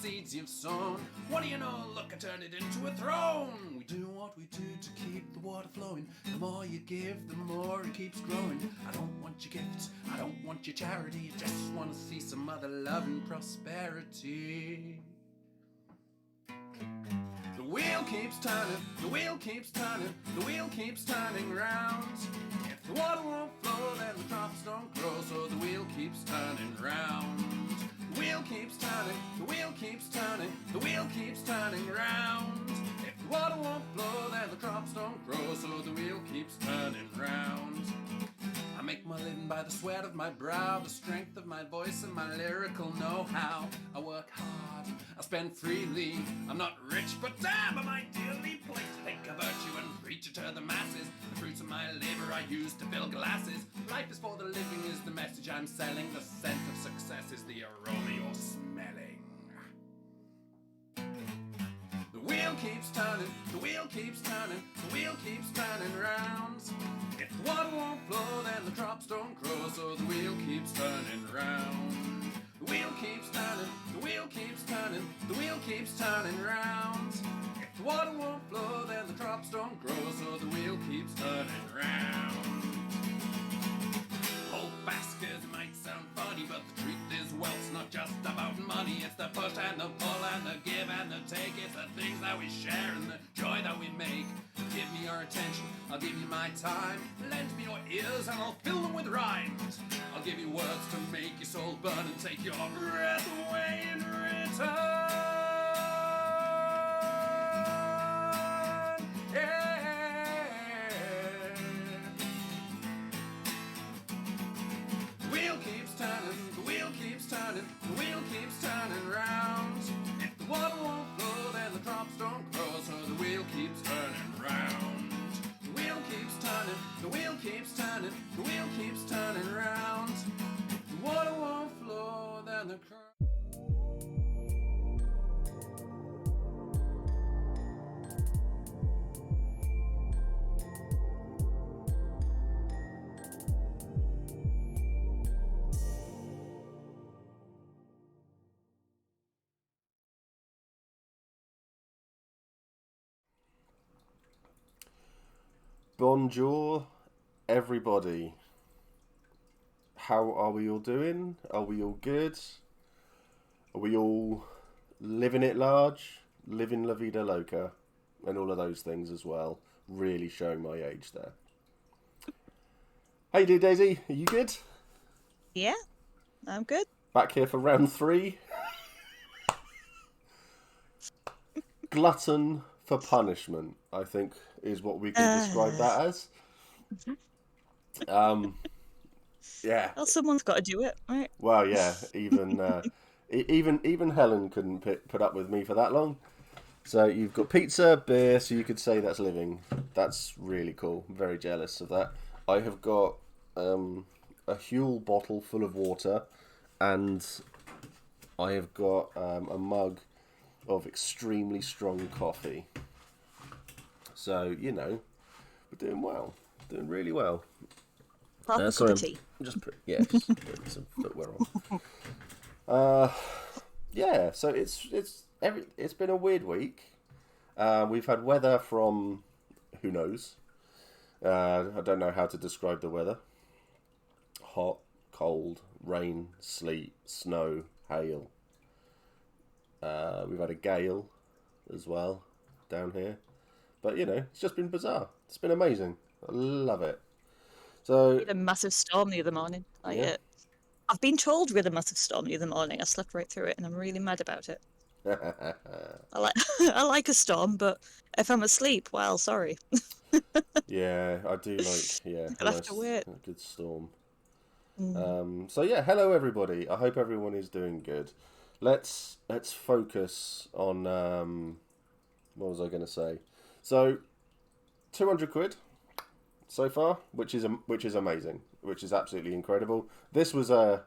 seeds you've sown. What do you know? Look, I turned it into a throne. We do what we do to keep the water flowing. The more you give, the more it keeps growing. I don't want your gifts, I don't want your charity. I just want to see some other love and prosperity. The wheel keeps turning, the wheel keeps turning, the wheel keeps turning round. If the water won't flow, then the crops don't grow, so the wheel keeps turning round. The wheel keeps turning, the wheel keeps turning, the wheel keeps turning round. If the water won't flow, then the crops don't grow, so the wheel keeps turning round. I make my living by the sweat of my brow, the strength of my voice and my lyrical know-how. I work hard, I spend freely. I'm not rich, but damn, am I dearly pleased to think of virtue and preach it to the masses. The fruits of my labor I use to fill glasses. Life is for the living is the message I'm selling. The scent of success is the aroma you're smelling. The wheel keeps turning, the wheel keeps turning, the wheel keeps turning round. If the water won't flow, then the crops don't grow, so the wheel keeps turning round. The wheel keeps turning, the wheel keeps turning, the wheel keeps turning round. If the water won't flow, then the crops don't grow, so the wheel keeps turning round. Old baskers might sound funny, but the truth is wealth's not just about money. It's the push and the pull and the give and the take. It's the things that we share and the joy that we make. Give me your attention, I'll give you my time. Lend me your ears and I'll fill them with rhymes. I'll give you words to make your soul burn and take your breath away in return. The wheel keeps turning, the wheel keeps turning, the wheel keeps turning round. If the water won't flow, then the crops don't grow, so the wheel keeps turning round. The wheel keeps turning, the wheel keeps turning, the wheel keeps turning round. If the water won't flow, then the crops... Bonjour, everybody. How are we all doing? Are we all good? Are we all living it large? Living la vida loca? And all of those things as well. Really showing my age there. How you doing, Daisy? Are you good? Yeah, I'm good. Back here for round 3. Glutton for punishment, I think, is what we can describe that as. Yeah. Well, someone's got to do it, right? Well, yeah. Even Helen couldn't put up with me for that long. So you've got pizza, beer, so you could say that's living. That's really cool. I'm very jealous of that. I have got a Huel bottle full of water, and I have got a mug of extremely strong coffee. So, you know, we're doing well. Doing really well. Half a cup of tea. Just putting some footwear on. Yeah, so it's been a weird week. We've had weather from who knows. I don't know how to describe the weather. Hot, cold, rain, sleet, snow, hail. We've had a gale as well down here. But, you know, it's just been bizarre. It's been amazing. I love it. So We had a massive storm the other morning. I've been told we had a massive storm the other morning. I slept right through it, and I'm really mad about it. I like a storm, but if I'm asleep, well, sorry. Yeah, I do like I'll have to wait. a good storm. So yeah, hello everybody. I hope everyone is doing good. Let's focus on what was I going to say? So 200 quid so far, which is amazing, which is absolutely incredible. This was a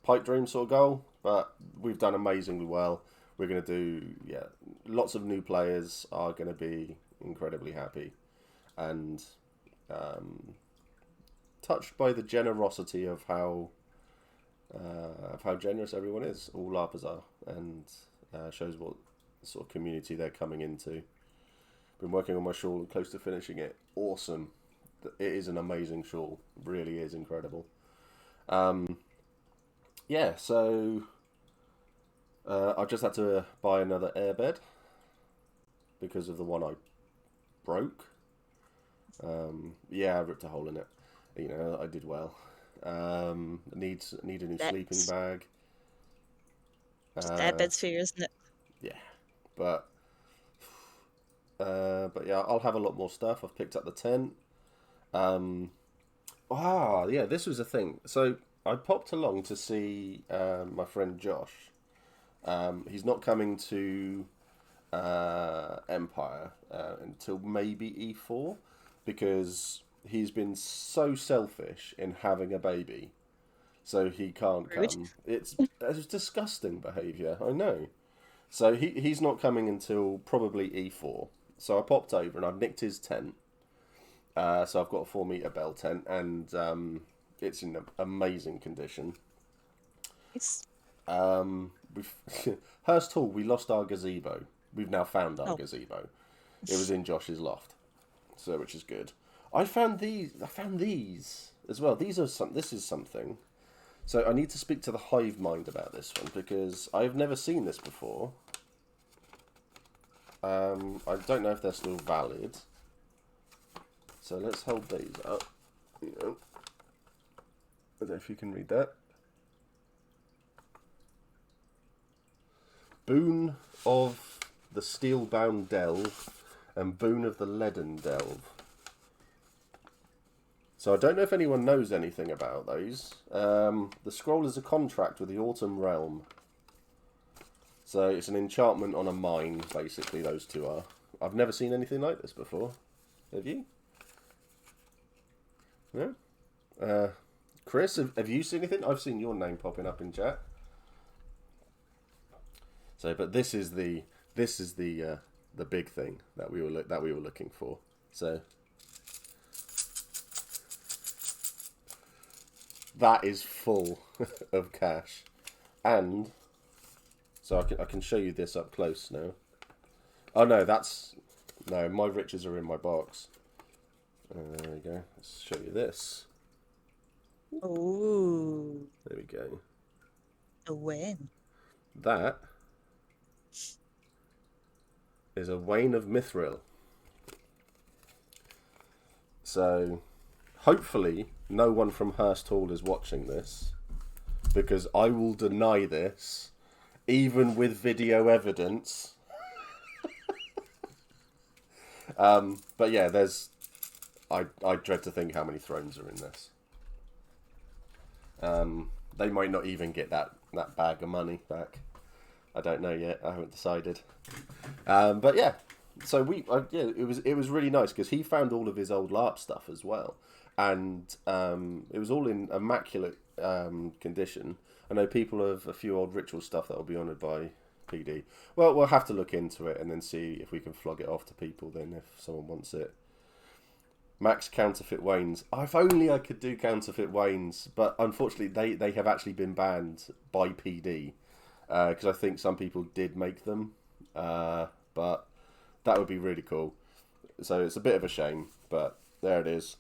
pipe dream sort of goal, but we've done amazingly well. We're going to do lots of new players are going to be incredibly happy, and touched by the generosity of how generous everyone is. All LARPers are, and Shows what sort of community they're coming into. Been working on my shawl and close to finishing it. Awesome. It is an amazing shawl. Really is incredible. Yeah, so I just had to buy another airbed because of the one I broke. Yeah, I ripped a hole in it. You know, I did well. Need a new sleeping bag. Just airbeds for you, isn't it? Yeah, but yeah, I'll have a lot more stuff. I've picked up the tent. Yeah, this was a thing. So I popped along to see my friend Josh. He's not coming to Empire until maybe E4 because he's been so selfish in having a baby, so he can't come. It's disgusting behaviour, I know. So he's not coming until probably E4. So I popped over and I've nicked his tent. So I've got a 4-meter bell tent, and it's in amazing condition. We've Hurst Hall. We lost our gazebo. We've now found our gazebo. It was in Josh's loft, so which is good. I found these as well. These are some. This is something. So I need to speak to the hive mind about this one because I've never seen this before. I don't know if they're still valid. So let's hold these up. You know, I don't know if you can read that. Boon of the steel-bound delve and Boon of the leaden delve. So I don't know if anyone knows anything about those. The scroll is a contract with the Autumn Realm. So it's an enchantment on a mine, basically, those two are. I've never seen anything like this before. Have you? No? Chris, have you seen anything? I've seen your name popping up in chat. So, but this is the big thing that we were looking for. So that is full of cash, and so I can show you this up close now. Oh no, no, my riches are in my box. There we go. Let's show you this. Ooh. There we go. A win. That is a Wain of Mithril. So, hopefully, no one from Hurst Hall is watching this, because I will deny this, even with video evidence. But yeah, I dread to think how many thrones are in this. They might not even get that bag of money back. I don't know yet. I haven't decided. But yeah, so it was really nice because he found all of his old Larp stuff as well, and it was all in immaculate condition. I know people have a few old ritual stuff that will be honoured by PD. Well, we'll have to look into it and then see if we can flog it off to people then if someone wants it. Max counterfeit wains. If only I could do counterfeit wains, but unfortunately they have actually been banned by PD because I think some people did make them, but that would be really cool. So it's a bit of a shame, but there it is.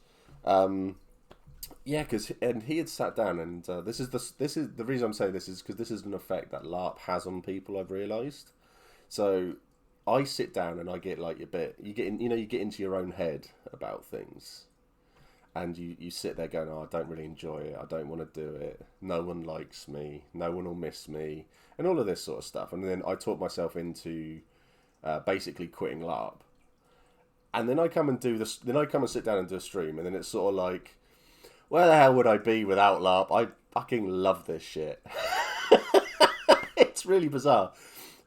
Yeah, and he had sat down, and this is the reason I'm saying this is because this is an effect that LARP has on people. I've realised. So I sit down and I get like you get into your own head about things, and you sit there going, "Oh, I don't really enjoy it. I don't want to do it. No one likes me. No one will miss me," and all of this sort of stuff. And then I talk myself into basically quitting LARP, and then I come and do this. Then I come and sit down and do a stream, and then it's sort of like, where the hell would I be without LARP? I fucking love this shit. It's really bizarre,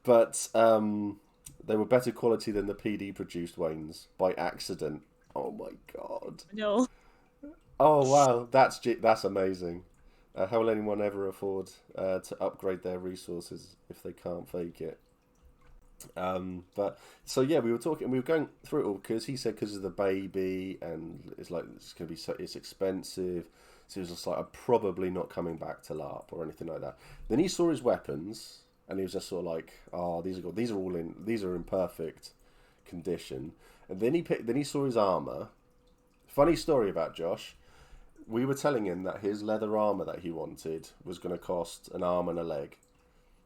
but they were better quality than the PD produced wains by accident. Oh my god. No. Oh wow, that's amazing. How will anyone ever afford to upgrade their resources if they can't fake it? But so yeah, we were going through it all because he said because of the baby and it's like it's expensive. So he was just like, I'm probably not coming back to LARP or anything like that. Then he saw his weapons and he was just sort of like, "Oh, these are in perfect condition." And then he saw his armor. Funny story about Josh. We were telling him that his leather armor that he wanted was going to cost an arm and a leg.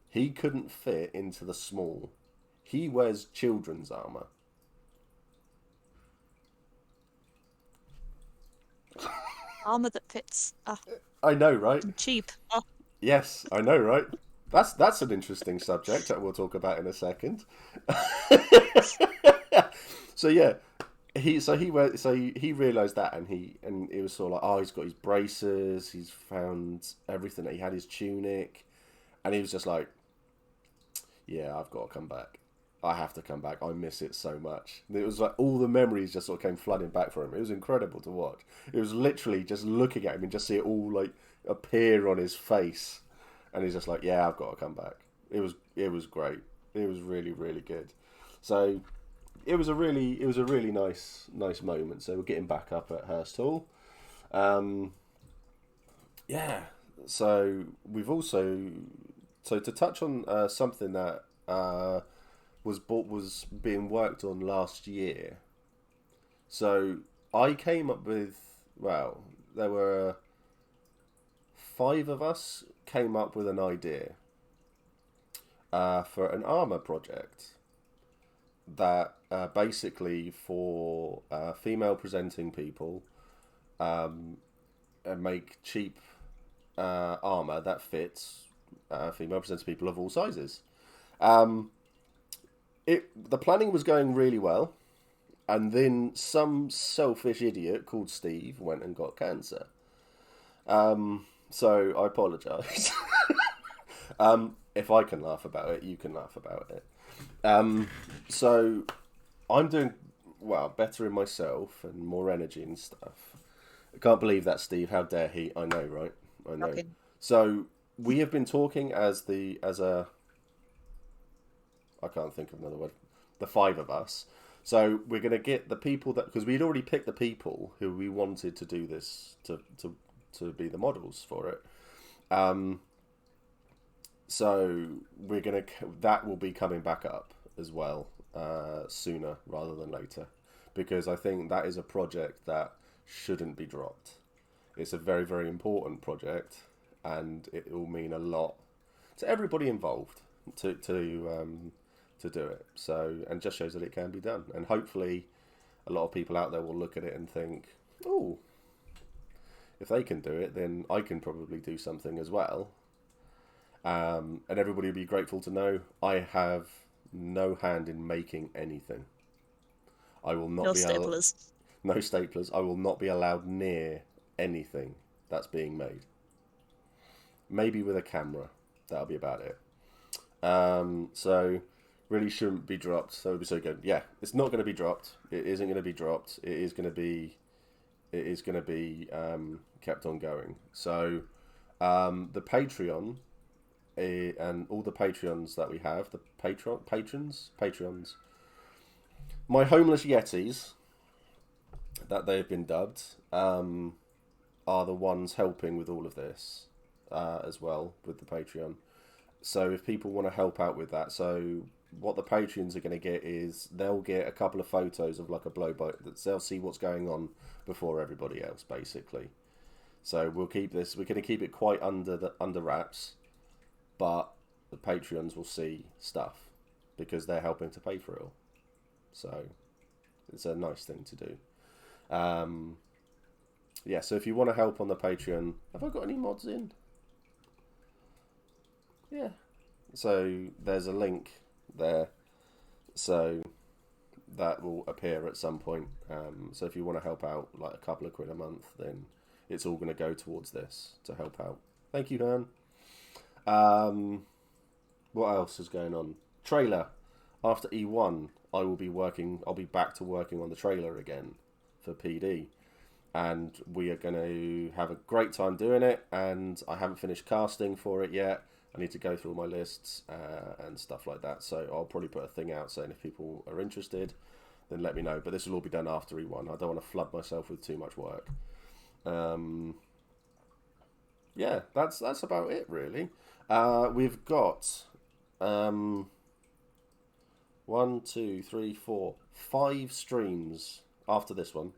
He couldn't fit into the small. He wears children's armor. Armor that fits. I know, right? Cheap. Yes, I know, right? That's an interesting subject that we'll talk about in a second. So yeah, he realised that, and it was sort of like, oh, he's got his braces, he's found everything. He had his tunic, and he was just like, yeah, I've got to come back. I have to come back. I miss it so much. And it was like all the memories just sort of came flooding back for him. It was incredible to watch. It was literally just looking at him and just see it all like appear on his face, and he's just like, yeah, I've got to come back. It was great. It was really, really good. So it was a really nice moment. So we're getting back up at Hurst Hall. Yeah. So we've also, so to touch on something that was being worked on last year. So I came up with, well, there were 5 of us came up with an idea for an armor project that basically for female presenting people, and make cheap armor that fits female presenting people of all sizes. The planning was going really well, and then some selfish idiot called Steve went and got cancer. So I apologise. If I can laugh about it, you can laugh about it. So I'm doing better in myself and more energy and stuff. I can't believe that, Steve. How dare he? I know, right? I know. Okay. So we have been talking I can't think of another word. The 5 of us. So we're going to get the people that, because we'd already picked the people who we wanted to do this to be the models for it. So that will be coming back up as well sooner rather than later, because I think that is a project that shouldn't be dropped. It's a very, very important project, and it will mean a lot to everybody involved to do it. So, and just shows that it can be done, and hopefully a lot of people out there will look at it and think, oh, if they can do it, then I can probably do something as well. And everybody will be grateful to know I have no hand in making anything. I will not be staplers. No staplers. I will not be allowed near anything that's being made. Maybe with a camera. That'll be about it. So really shouldn't be dropped. So it'll be so good. Yeah, it's not going to be dropped. It isn't going to be dropped. It is going to be kept on going. So the Patreon and all the Patreons that we have, the Patreons, my homeless Yetis that they've been dubbed, are the ones helping with all of this as well with the Patreon. So if people want to help out with that, so what the Patreons are going to get is they'll get a couple of photos of like a blow-by, that they'll see what's going on before everybody else, basically. So we're going to keep it quite under wraps, but the Patreons will see stuff because they're helping to pay for it all. So it's a nice thing to do. Yeah, so if you want to help on the Patreon, have I got any mods in? Yeah. So there's a link there. So that will appear at some point. So if you want to help out like a couple of quid a month, then it's all going to go towards this to help out. Thank you, Dan. What else is going on? Trailer. After E1, I'll be back to working on the trailer again for PD. And we are going to have a great time doing it. And I haven't finished casting for it yet. I need to go through all my lists and stuff like that. So I'll probably put a thing out saying if people are interested, then let me know. But this will all be done after E1. I don't want to flood myself with too much work. Yeah, that's about it, really. We've got 1, 2, 3, 4, 5 streams after this one.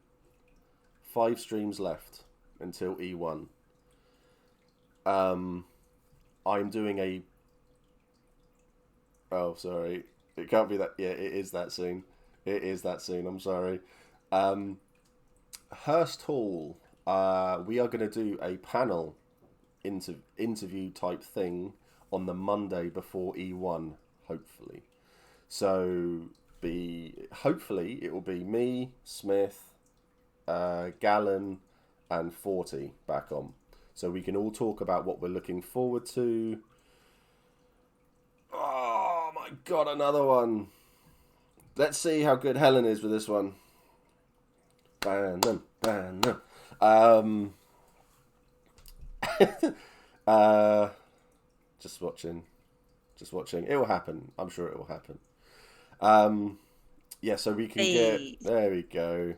5 streams left until E1. I'm doing a... Oh, sorry. It can't be that... Yeah, it is that soon. It is that soon. I'm sorry. Hurst Hall. We are going to do a panel interview type thing on the Monday before E1, hopefully. So, hopefully it will be me, Smith, Gallen, and 40 back on. So we can all talk about what we're looking forward to. Oh my god, another one. Let's see how good Helen is with this one. Just watching. It will happen. I'm sure it will happen. Yeah, so we can get... There we go.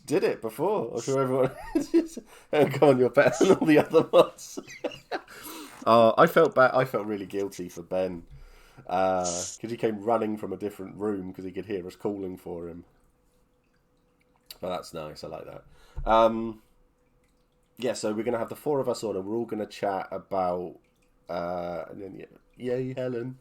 Did it before. I'm sure everyone... Come on, you're better than all the other ones. I felt bad. I felt really guilty for Ben. Because he came running from a different room because he could hear us calling for him. But that's nice. I like that. Yeah, so we're going to have the 4 of us on and we're all going to chat about... and then, yay, Helen.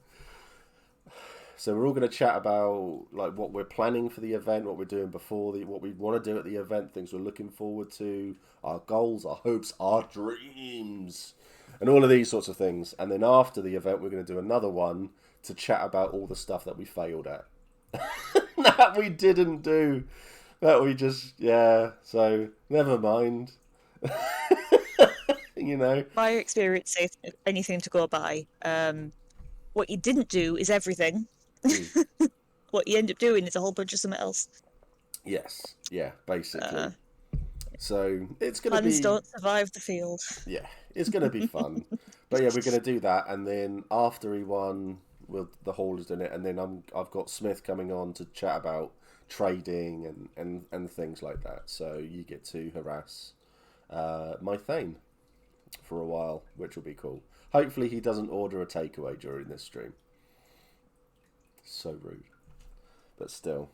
So we're all going to chat about like what we're planning for the event, what we're doing before, what we want to do at the event, things we're looking forward to, our goals, our hopes, our dreams, and all of these sorts of things. And then after the event, we're going to do another one to chat about all the stuff that we failed at. That we didn't do. That we just, yeah. So never mind. You know. My experience says anything to go by. What you didn't do is everything. What you end up doing is a whole bunch of something else. Yes. Yeah, basically. So it's going to be... Plans don't survive the field. Yeah, it's going to be fun. But yeah, we're going to do that. And then after E1, the hall is doing it. And then I've got Smith coming on to chat about trading and things like that. So you get to harass my Thane for a while, which will be cool. Hopefully he doesn't order a takeaway during this stream. So rude. But still.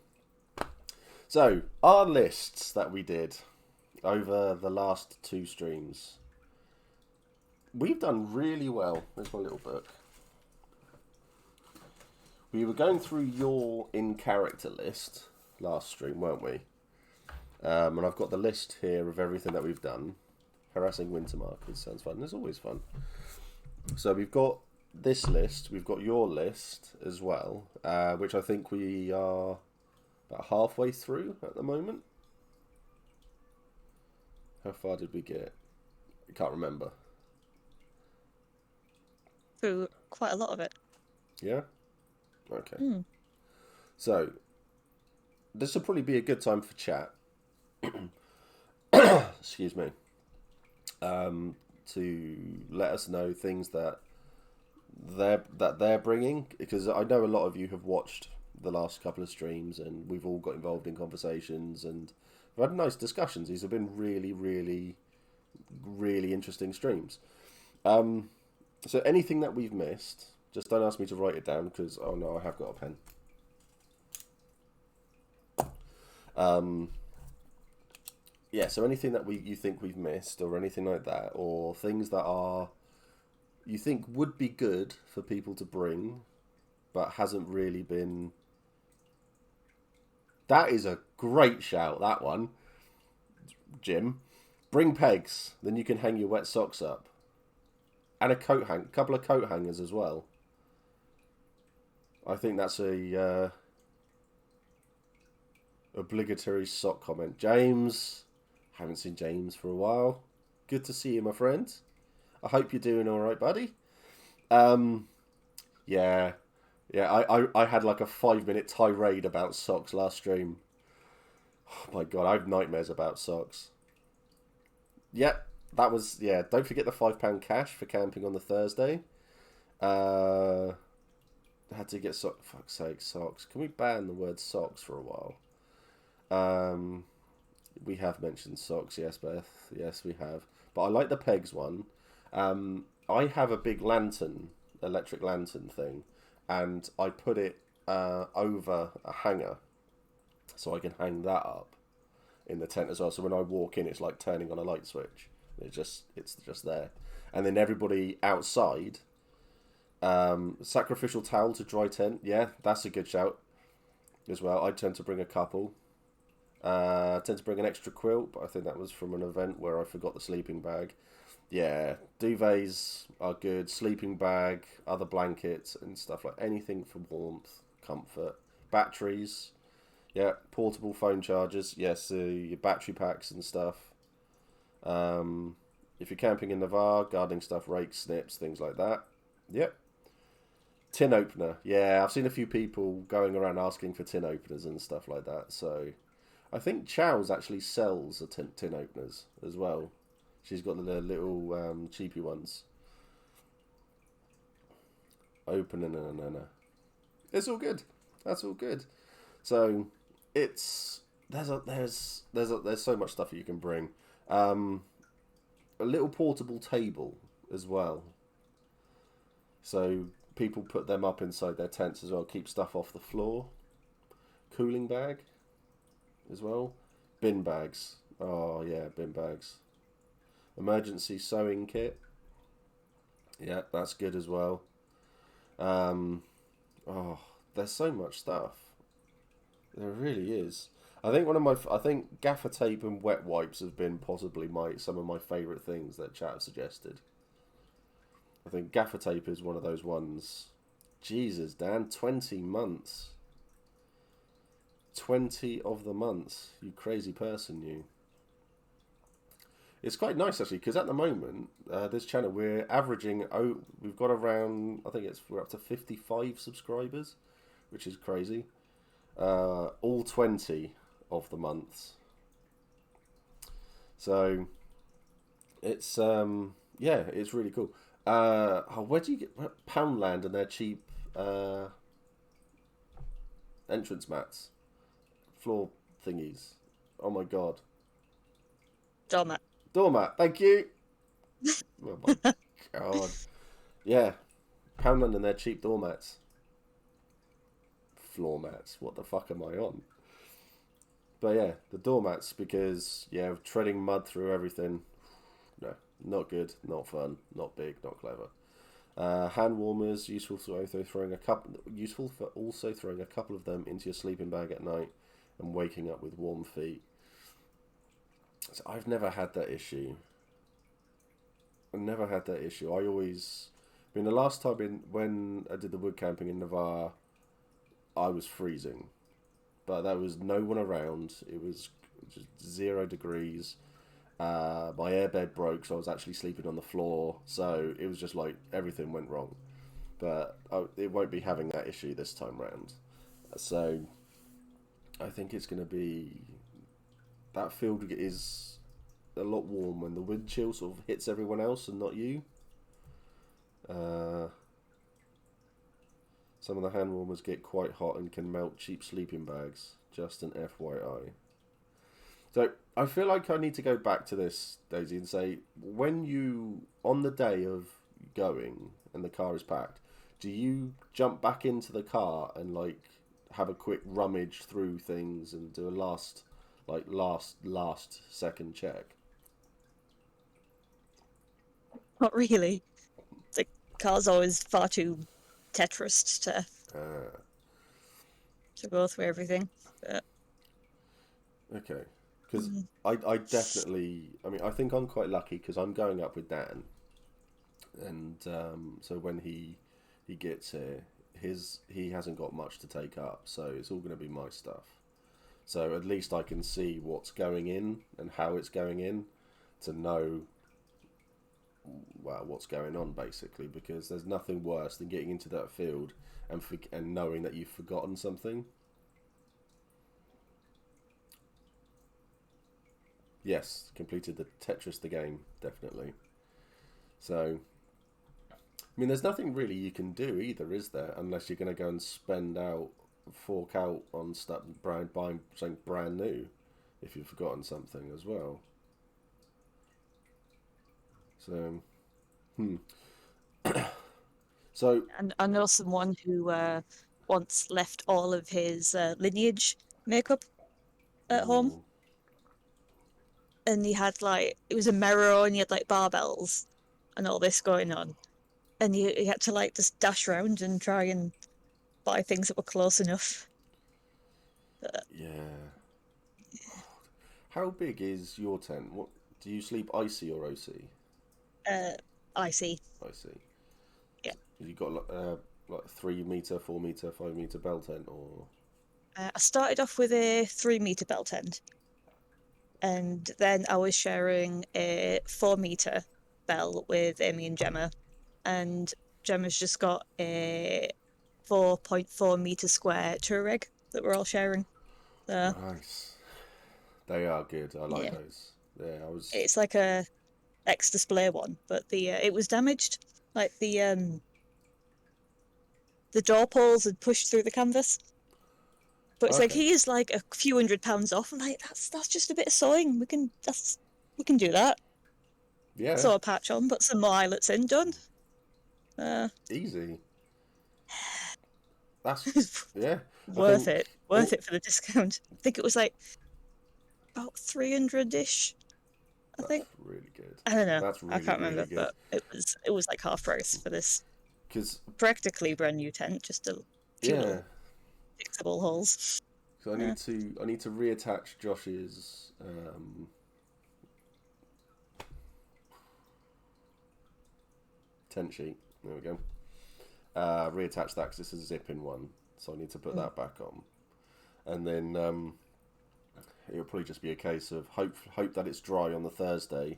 So, our lists that we did over the last 2 streams. We've done really well. There's my little book. We were going through your in-character list last stream, weren't we? And I've got the list here of everything that we've done. Harassing winter markers sounds fun. It's always fun. So we've got this list. We've got your list as well, which I think we are about halfway through at the moment. How far did we get? I can't remember. Through quite a lot of it. Yeah? Okay. So, this will probably be a good time for chat. Excuse me. To let us know things that they're bringing, because I know a lot of you have watched the last couple of streams and we've all got involved in conversations and we've had nice discussions. These have been really, really, really interesting streams. So anything that we've missed, just don't ask me to write it down because, oh no, I have got a pen. Yeah, so anything that you think we've missed or anything like that, or things that you think would be good for people to bring, but hasn't really been... That is a great shout, that one, Jim. Bring pegs, then you can hang your wet socks up. And a couple of coat hangers as well. I think that's a obligatory sock comment. James... Haven't seen James for a while. Good to see you, my friend. I hope you're doing all right, buddy. Yeah. I had like a 5-minute tirade about socks last stream. Oh my god, I have nightmares about socks. Yep, that was... Yeah, don't forget the £5 cash for camping on the Thursday. Had to get socks. Fuck's sake, socks. Can we ban the word socks for a while? We have mentioned socks, yes, Beth. Yes, we have. But I like the pegs one. I have a big lantern electric lantern thing, and I put it over a hanger, so I can hang that up in the tent as well. So when I walk in, it's like turning on a light switch. It's just there, and then everybody outside. Sacrificial towel to dry tent. Yeah, that's a good shout as well. I tend to bring a couple. I tend to bring an extra quilt, but I think that was from an event where I forgot the sleeping bag. Yeah, duvets are good. Sleeping bag, other blankets and stuff, like anything for warmth, comfort. Batteries. Yeah, portable phone chargers. Yes, your battery packs and stuff. If you're camping in Navarre, gardening stuff, rakes, snips, things like that. Yep. Tin opener. Yeah, I've seen a few people going around asking for tin openers and stuff like that. So I think Chow's actually sells a tin openers as well. She's got the little cheapy ones. Opening and it's all good. That's all good. So it's there's so much stuff you can bring. A little portable table as well. So people put them up inside their tents as well. Keep stuff off the floor. Cooling bag as well. Bin bags. Oh yeah, bin bags. Emergency sewing kit. Yeah, that's good as well. Oh, there's so much stuff. There really is. I think gaffer tape and wet wipes have been possibly some of my favourite things that chat have suggested. I think gaffer tape is one of those ones. Jesus, Dan, 20 months. 20 of the months. You crazy person, you. It's quite nice, actually, because at the moment, this channel, we're averaging, we've got around, we're up to 55 subscribers, which is crazy. All 20 of the months. So, it's, yeah, it's really cool. Where do you get Poundland and their cheap entrance mats, floor thingies? Oh my god, doormat. Thank you. Oh my god, yeah, Poundland and their cheap doormats, floor mats. What the fuck am I on? But yeah, the doormats, because yeah, treading mud through everything. No, not good, not fun, not big, not clever. Hand warmers, useful for also throwing a couple of them into your sleeping bag at night and waking up with warm feet. So I've never had that issue. I mean, the last time when I did the wood camping in Navarre, I was freezing, but there was no one around. It was just 0 degrees. My airbed broke, so I was actually sleeping on the floor. So it was just like everything went wrong. But it won't be having that issue this time round. So I think it's going to be... That field is a lot warm when the wind chill sort of hits everyone else and not you. Some of the hand warmers get quite hot and can melt cheap sleeping bags. Just an FYI. So I feel like I need to go back to this, Daisy, and say, when you, on the day of going and the car is packed, do you jump back into the car and like have a quick rummage through things and do a last second check? Not really. The car's always far too Tetrised to go through everything. But... Okay. Because I definitely... I mean, I think I'm quite lucky because I'm going up with Dan. And so when he gets here, he hasn't got much to take up. So it's all going to be my stuff. So at least I can see what's going in and how it's going in to know, well, what's going on, basically. Because there's nothing worse than getting into that field and knowing that you've forgotten something. Yes, completed the Tetris the game, definitely. So, I mean, there's nothing really you can do either, is there? Unless you're going to go and fork out on stuff, buying something brand new, if you've forgotten something as well. So, So, And I know someone who once left all of his lineage makeup at home, ooh, and he had like it was a mirror, and he had like barbells and all this going on, and he had to like just dash around and try and buy things that were close enough. yeah. How big is your tent? What do you sleep, icy or OC? Uh, I see. I see. Yeah. You got like a 3 meter, 4 meter, 5 meter bell tent, or I started off with a 3 meter belt end, and then I was sharing a 4 meter bell with Amy and Gemma, and Gemma's just got a 4.4 meter square tour rig that we're all sharing. So nice. They are good. I like yeah, those. Yeah, I was. it's like a X display one, but the it was damaged. Like the door poles had pushed through the canvas. But it's like Okay. he is like a few £100 off. I'm like, that's just a bit of sewing. We can do that. Yeah, Sew a patch on, put some more eyelets in, done. Uh, easy. That's yeah. I worth think. it. Worth Oh, it for the discount. I think it was like about 300-ish, I that's think. really good. I don't know. That's I really can't really remember, good. but it was like half price for this Because practically brand new tent, just a few yeah, little fixable holes. so Yeah. I need to reattach Josh's tent sheet. There we go. Reattach that because it's a zip-in one, so I need to put Mm. that back on, and then it'll probably just be a case of hope that it's dry on the Thursday,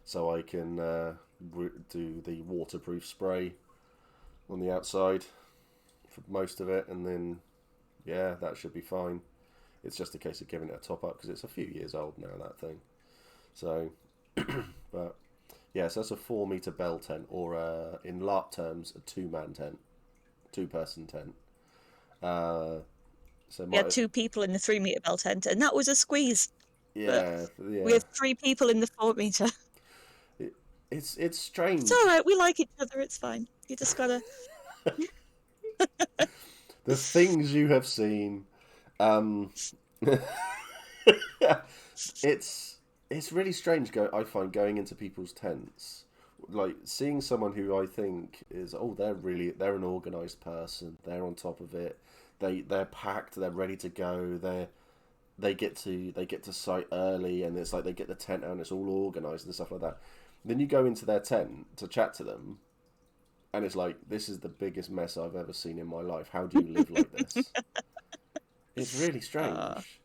so I can do the waterproof spray on the outside for most of it, and then yeah, that should be fine. It's just a case of giving it a top up because it's a few years old now, that thing. So, but yeah, so that's a 4 meter bell tent, or in Larp terms, a two-man tent, two-person tent. Uh, so We had my 2 people in the 3 meter bell tent, and that was a squeeze. But yeah we yeah had 3 people in the 4 meter. it, it's It's all strange right. We like each other. It's fine. You just gotta. the things you have seen. Um, it's it's really strange. I find going into people's tents, like seeing someone who I think is they're an organized person. They're on top of it. They're packed. They're ready to go. They get to site early, and it's like they get the tent out and it's all organized and stuff like that. Then you go into their tent to chat to them, and it's like, this is the biggest mess I've ever seen in my life. How do you live like this? It's really Uh, strange.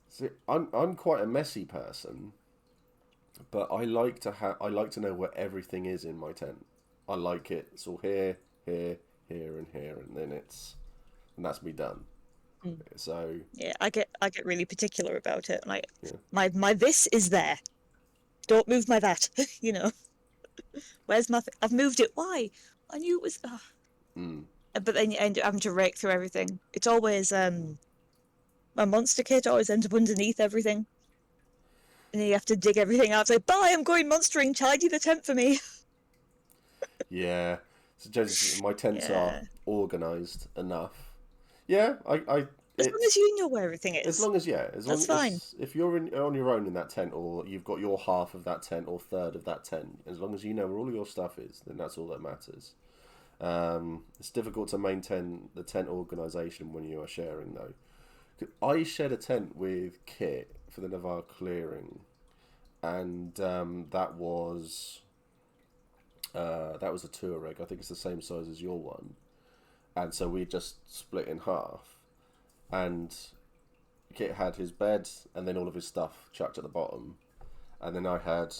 See, I'm quite a messy person, but I like to know where everything is in my tent. I like it. It's all here, here, here, and here, and then and that's me done. mm. So Yeah, I get really particular about it. Like yeah, my this is there. Don't move my that. You know, where's my? I've moved it. Why? I knew it was. mm, But then you end up having to rake through everything. It's always my monster kit always ends up underneath everything, and then you have to dig everything out. It's like, bye, I'm going monstering. Tidy the tent for me. yeah. So just my tents are Yeah, organized enough. Yeah, I as long as it's you know where everything as is, long as yeah, as that's long fine. as if you're on your own in that tent, or you've got your half of that tent or third of that tent, as long as you know where all your stuff is, then that's all that matters. It's difficult to maintain the tent organization when you are sharing, though. I shared a tent with Kit for the Navarre clearing, and that was a tour rig. I think it's the same size as your one, and so we just split in half. And Kit had his bed, and then all of his stuff chucked at the bottom, and then I had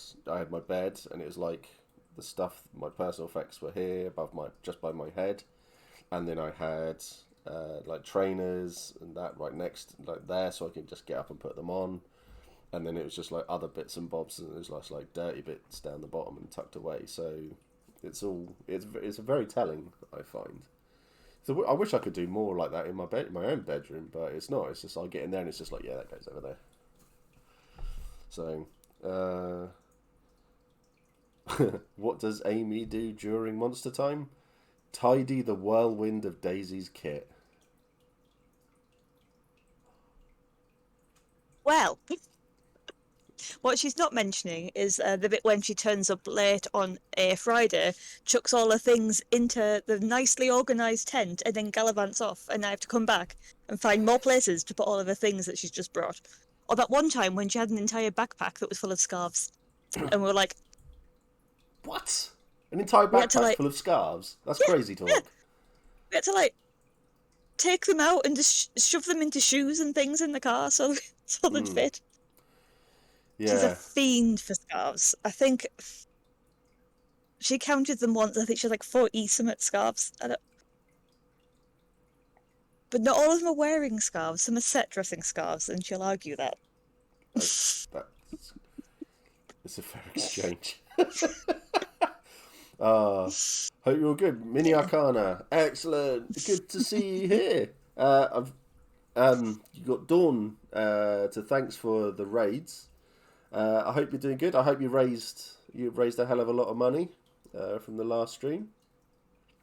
my bed, and it was like the stuff, my personal effects were here above my just by my head, and then I had like trainers and that right next like there, so I could just get up and put them on, and then it was just like other bits and bobs, and it was like dirty bits down the bottom and tucked away. So it's very telling, I find. So I wish I could do more like that in my own bedroom, but it's not. It's just I get in there and it's just like, yeah, that goes over there. So, what does Amy do during monster time? Tidy the whirlwind of Daisy's kit. Well, what she's not mentioning is the bit when she turns up late on a Friday, chucks all her things into the nicely organised tent, and then gallivants off, and I have to come back and find more places to put all of the things that she's just brought. Or that one time when she had an entire backpack that was full of scarves, and we were like, What? An entire we had to backpack full of scarves? That's crazy yeah, talk. we had to like take them out and just shove them into shoes and things in the car so they'd fit. She's a Yeah. fiend for scarves. I think she counted them once. I think she had like 40 something scarves. But not all of them are wearing scarves. Some are set dressing scarves, and she'll argue that. It's a fair exchange. Hope you're all good. Mini Arcana, excellent. Good to see you here. You got Dawn to thanks for the raids. I hope you're doing good. I hope you raised a hell of a lot of money from the last stream.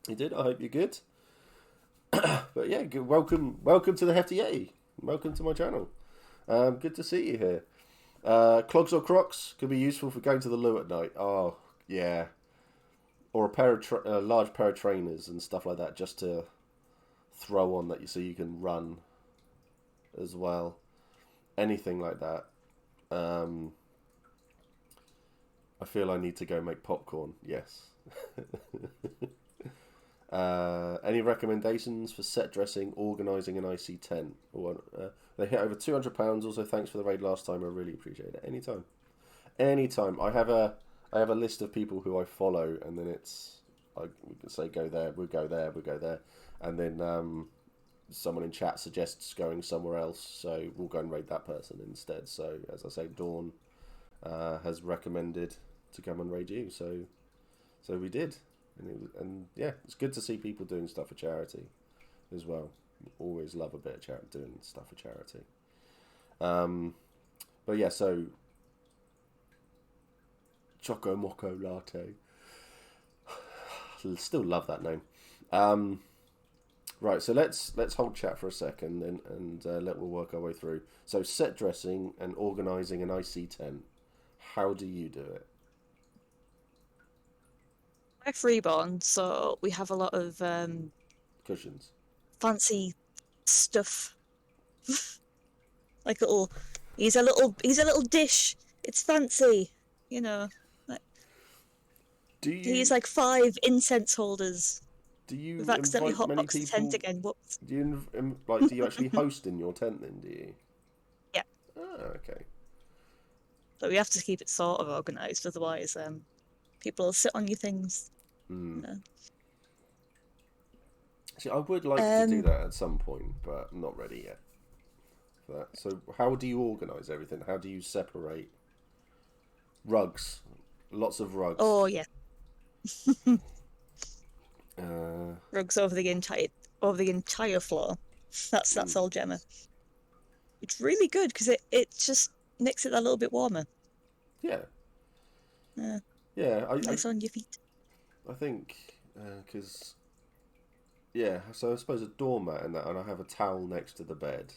You did. I hope you're good. But yeah, good. Welcome to the Hefty Yeti. Welcome to my channel. Good to see you here. Clogs or Crocs could be useful for going to the loo at night. Oh yeah, or a large pair of trainers and stuff like that, just to throw on that so you can run as well. Anything like that. I feel I need to go make popcorn. Yes. Any recommendations for set dressing, organising an IC tent? They hit over £200. Also, thanks for the raid last time. I really appreciate it. Anytime. I have a list of people who I follow, and then we can say go there, we go there, and then someone in chat suggests going somewhere else, so we'll go and raid that person instead. So as I say, Dawn has recommended to come and raid you, so we did. And yeah, it's good to see people doing stuff for charity as well. Always love a bit of doing stuff for charity. But yeah, so Choco Moco Latte. Still love that name. Right, so let's hold chat for a second and we'll work our way through. So set dressing and organising an IC tent. How do you do it? We're freeborn, so we have a lot of Cushions. fancy stuff. Like he's a little dish. It's fancy, you know. Like, he's like 5 incense holders. Do you We've accidentally invite many hotboxed the people? tent again. Whoops. Do you actually host in your tent then? Do you? Yeah. Oh, okay. So we have to keep it sort of organised, otherwise people will sit on your things. You know. See, I would like to do that at some point, but I'm not ready yet for that. So how do you organise everything? How do you separate rugs? Lots of rugs. Oh yeah. Rugs over the entire floor. That's all Gemma. It's really good because it just makes it a little bit warmer. Yeah. Nice on your feet. I think because so I suppose a doormat and I have a towel next to the bed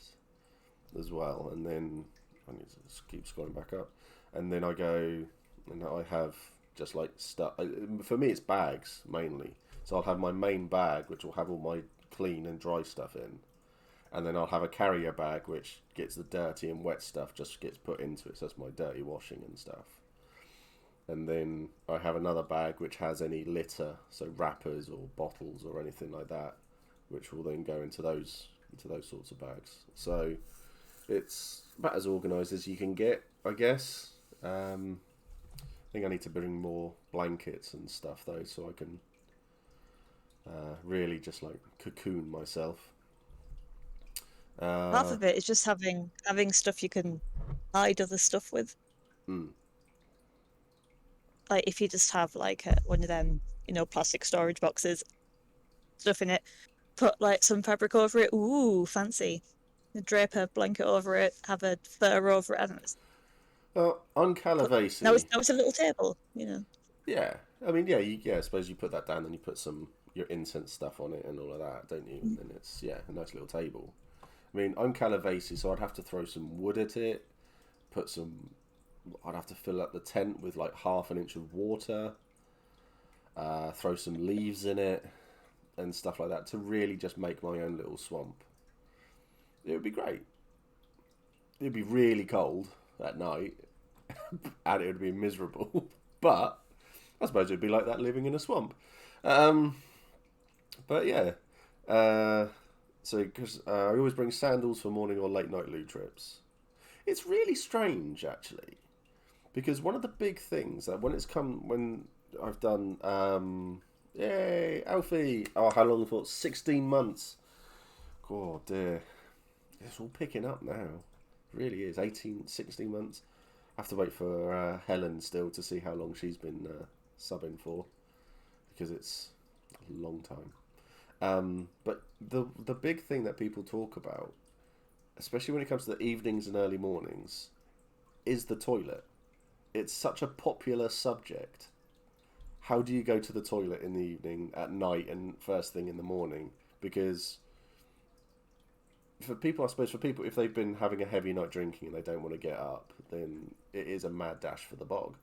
as well, and then I need to just keep scrolling back up, and then I go and I have just like stuff. For me, it's bags mainly. So I'll have my main bag, which will have all my clean and dry stuff in, and then I'll have a carrier bag, which gets the dirty and wet stuff, just gets put into it. So that's my dirty washing and stuff. And then I have another bag which has any litter, so wrappers or bottles or anything like that, which will then go into those sorts of bags. So it's about as organised as you can get, I guess. I think I need to bring more blankets and stuff though, so I can really just like cocoon myself. Half of it is just having stuff you can hide other stuff with. Like if you just have like one of them, plastic storage boxes, stuff in it, put like some fabric over it. Ooh, fancy. Drape a blanket over it, have a fur over it. I don't know. Well, on Calavasi. Now it's a little table, Yeah, I mean, I suppose you put that down, then you put some your incense stuff on it and all of that, don't you? And then it's a nice little table. I mean, I'm Calavesi, so I'd have to throw some wood at it. I'd have to fill up the tent with like 1/2 inch of water. Throw some leaves in it and stuff like that to really just make my own little swamp. It would be great. It'd be really cold at night, and it would be miserable. But I suppose it'd be like that living in a swamp. But yeah, so because I always bring sandals for morning or late night loo trips. It's really strange actually, because one of the big things that when I've done yay Alfie, oh how long for 16 months. Oh dear, it's all picking up now. It really is 16 months. I have to wait for Helen still to see how long she's been subbing for, because it's a long time. But the big thing that people talk about, especially when it comes to the evenings and early mornings, is the toilet. It's such a popular subject. How do you go to the toilet in the evening, at night, and first thing in the morning? Because for people, if they've been having a heavy night drinking and they don't want to get up, then it is a mad dash for the bog.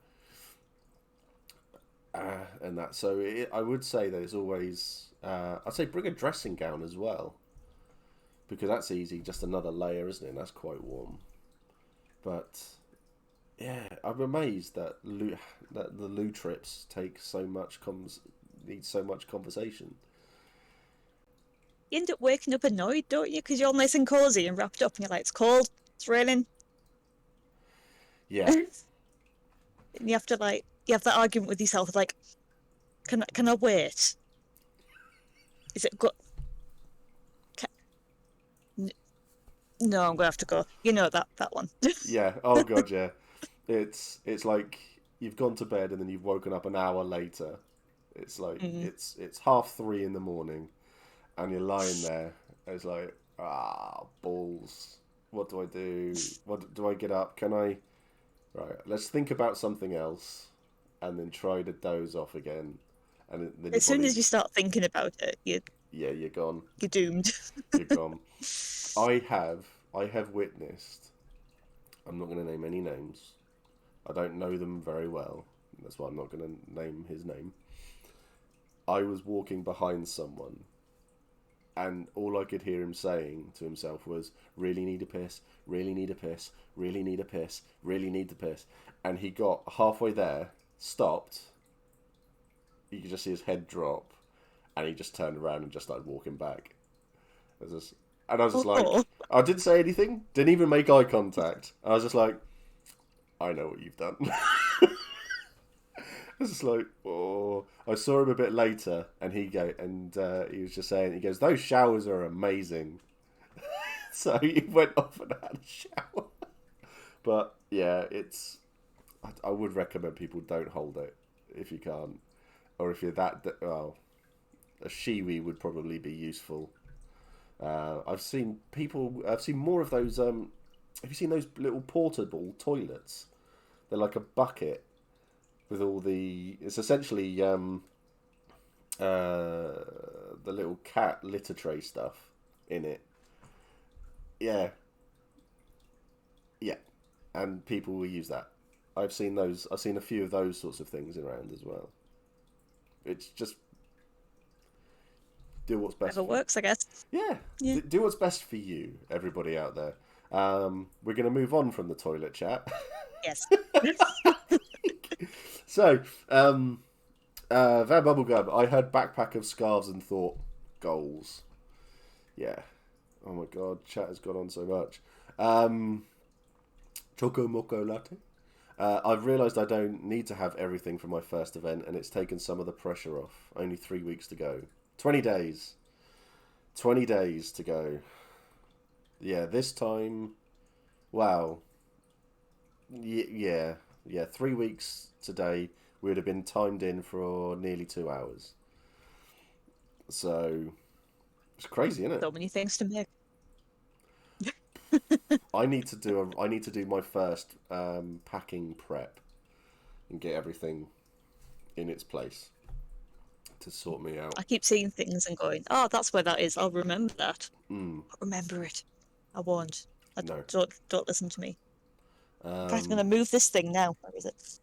And that, so I would say that it's always, I'd say bring a dressing gown as well, because that's easy, just another layer, isn't it? And that's quite warm. But yeah, I'm amazed that the loo trips take so much need so much conversation. You end up waking up annoyed, don't you? Because you're all nice and cozy and wrapped up, and you're like, it's cold, it's raining. Yeah. And you have that argument with yourself, like, can I wait? Is it good? No, I'm gonna have to go. You know that one. Yeah. Oh god, yeah. It's like you've gone to bed and then you've woken up an hour later. It's like it's 3:30 in the morning, and you're lying there. It's like balls. What do I do? What do I get up? Can I? Right. Let's think about something else, and then try to doze off again. And then As soon as you start thinking about it, you're gone. You're doomed. You're gone. I have witnessed. I'm not going to name any names. I don't know them very well. That's why I'm not going to name his name. I was walking behind someone, and all I could hear him saying to himself was, really need a piss, really need a piss, really need a piss, really need to piss. And he got halfway there, stopped, you could just see his head drop, and he just turned around and just started walking back. And I was just like, I didn't say anything, didn't even make eye contact. I was just like, I know what you've done. I was just like, oh. I saw him a bit later, and he was just saying, he goes, those showers are amazing. So he went off and had a shower. But yeah, I would recommend people don't hold it if you can't, or if you're a shiwi would probably be useful. I've seen more of those. Have you seen those little portable toilets? They're like a bucket with all it's essentially the little cat litter tray stuff in it. Yeah, and people will use that. I've seen those. I've seen a few of those sorts of things around as well. It's just do what's best. Whatever works, I guess. Yeah. Do what's best for you, everybody out there. We're going to move on from the toilet chat. Yes. So, Van Bubblegum, I heard backpack of scarves and thought, goals. Yeah. Oh my god, chat has gone on so much. Choco Moco Latte. I've realised I don't need to have everything for my first event, and it's taken some of the pressure off. Only 3 weeks to go. 20 days. 20 days to go. Yeah, this time... Wow. Yeah, 3 weeks today. We would have been timed in for nearly 2 hours. So... It's crazy, isn't it? So many things to make. I need to do my first packing prep and get everything in its place. to sort me out. I keep seeing things and going, oh, that's where that is. I'll remember that. I'll remember it. I won't. No. Don't listen to me. In fact, I'm going to move this thing now. Where is it?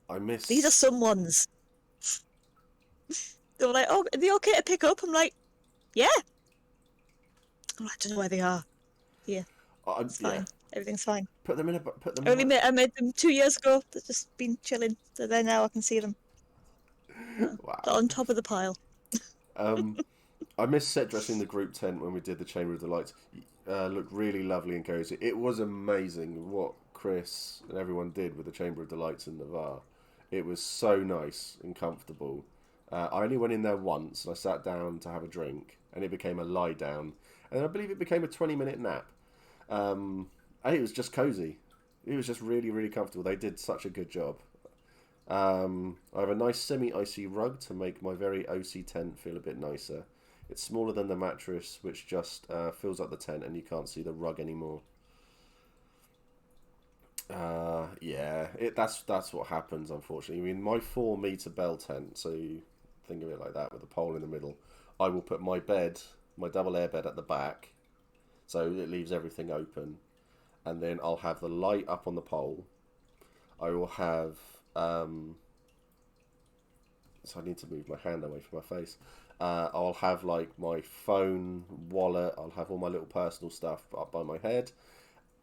I miss... These are some ones. They were like, oh, are they okay to pick up? I'm like, yeah. I don't know where they are. Here. It's fine. Everything's fine. Put them in a... I made them 2 years ago. They've just been chilling. They're there now. I can see them. Wow. They're on top of the pile. I miss set dressing the group tent when we did the Chamber of the Lights. Looked really lovely and cozy. It was amazing what Chris and everyone did with the Chamber of the Lights in Navarre. It was so nice and comfortable. I only went in there once and I sat down to have a drink and it became a lie down. And I believe it became a 20-minute nap. It was just cozy. It was just really, really comfortable. They did such a good job. I have a nice semi-icy rug to make my very OC tent feel a bit nicer. It's smaller than the mattress, which just fills up the tent and you can't see the rug anymore. Yeah, that's what happens, unfortunately. I mean, my 4-meter bell tent, so you think of it like that with a pole in the middle. I will put my bed, my double air bed at the back, so it leaves everything open. And then I'll have the light up on the pole. I will have... so I need to move my hand away from my face. I'll have like my phone, wallet. I'll have all my little personal stuff up by my head.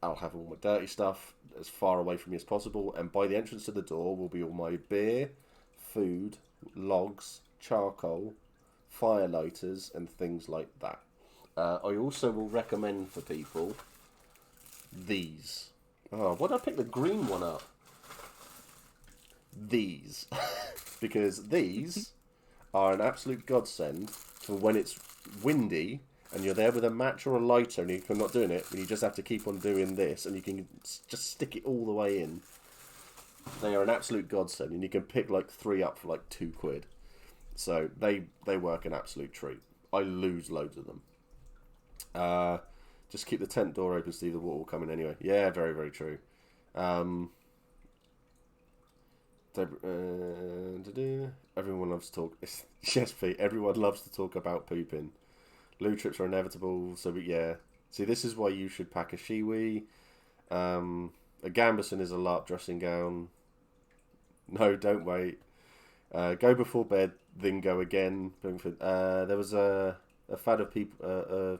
I'll have all my dirty stuff as far away from me as possible. And by the entrance to the door will be all my beer, food, logs, charcoal, fire lighters, and things like that. I also will recommend for people these. Oh, why did I pick the green one up? These. Because these are an absolute godsend for when it's windy and you're there with a match or a lighter and you're not doing it, and you just have to keep on doing this and you can just stick it all the way in. They are an absolute godsend, and you can pick like 3 up for like £2. So they work an absolute treat. I lose loads of them. Just keep the tent door open, Steve. The water will come in anyway. Yeah, very, very true. Everyone loves to talk. Yes, Pete. Everyone loves to talk about pooping. Loo trips are inevitable. So, yeah. See, this is why you should pack a shiwi. A gambeson is a Larp dressing gown. No, don't wait. Go before bed, then go again. There was a fad of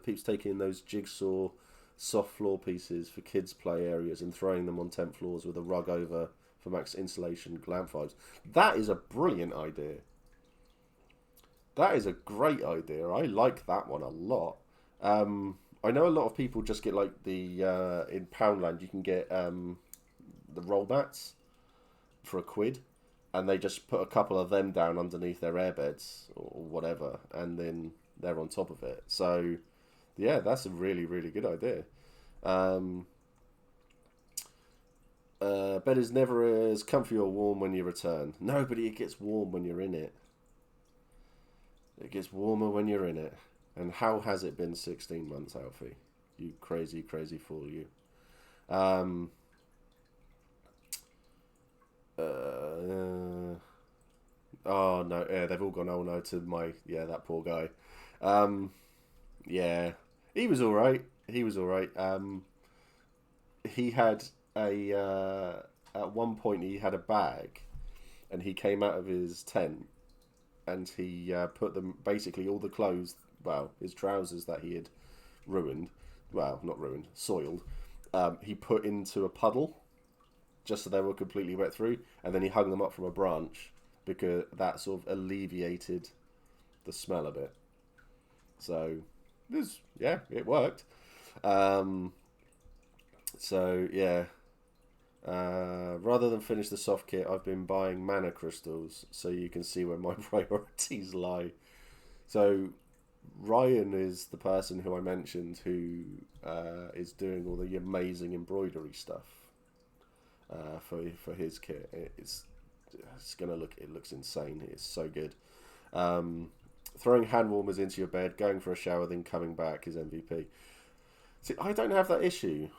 peeps taking those jigsaw soft floor pieces for kids' play areas and throwing them on tent floors with a rug over for max insulation lamp vibes. That is a brilliant idea. That is a great idea. I like that one a lot. I know a lot of people just get like the in Poundland you can get the roll mats for £1, and they just put a couple of them down underneath their airbeds or whatever, and then they're on top of it. So yeah, that's a really, really good idea. Bed is never as comfy or warm when you return. No, but it gets warm when you're in it. It gets warmer when you're in it. And how has it been 16 months, Alfie? You crazy, crazy fool, you. Oh, no. Yeah, they've all gone, oh, no, to my... Yeah, that poor guy. Yeah. He was alright. He was alright. He had a... at one point, he had a bag. And he came out of his tent. And he put them... Basically, all the clothes... Well, his trousers that he had ruined... Well, not ruined. Soiled. He put into a puddle. Just so they were completely wet through. And then he hung them up from a branch. Because that sort of alleviated the smell a bit. So, yeah, it worked. So, yeah. Rather than finish the soft kit, I've been buying mana crystals so you can see where my priorities lie. So, Ryan is the person who I mentioned who is doing all the amazing embroidery stuff for his kit. It looks insane. It's so good. Throwing hand warmers into your bed, going for a shower, then coming back is MVP. See, I don't have that issue.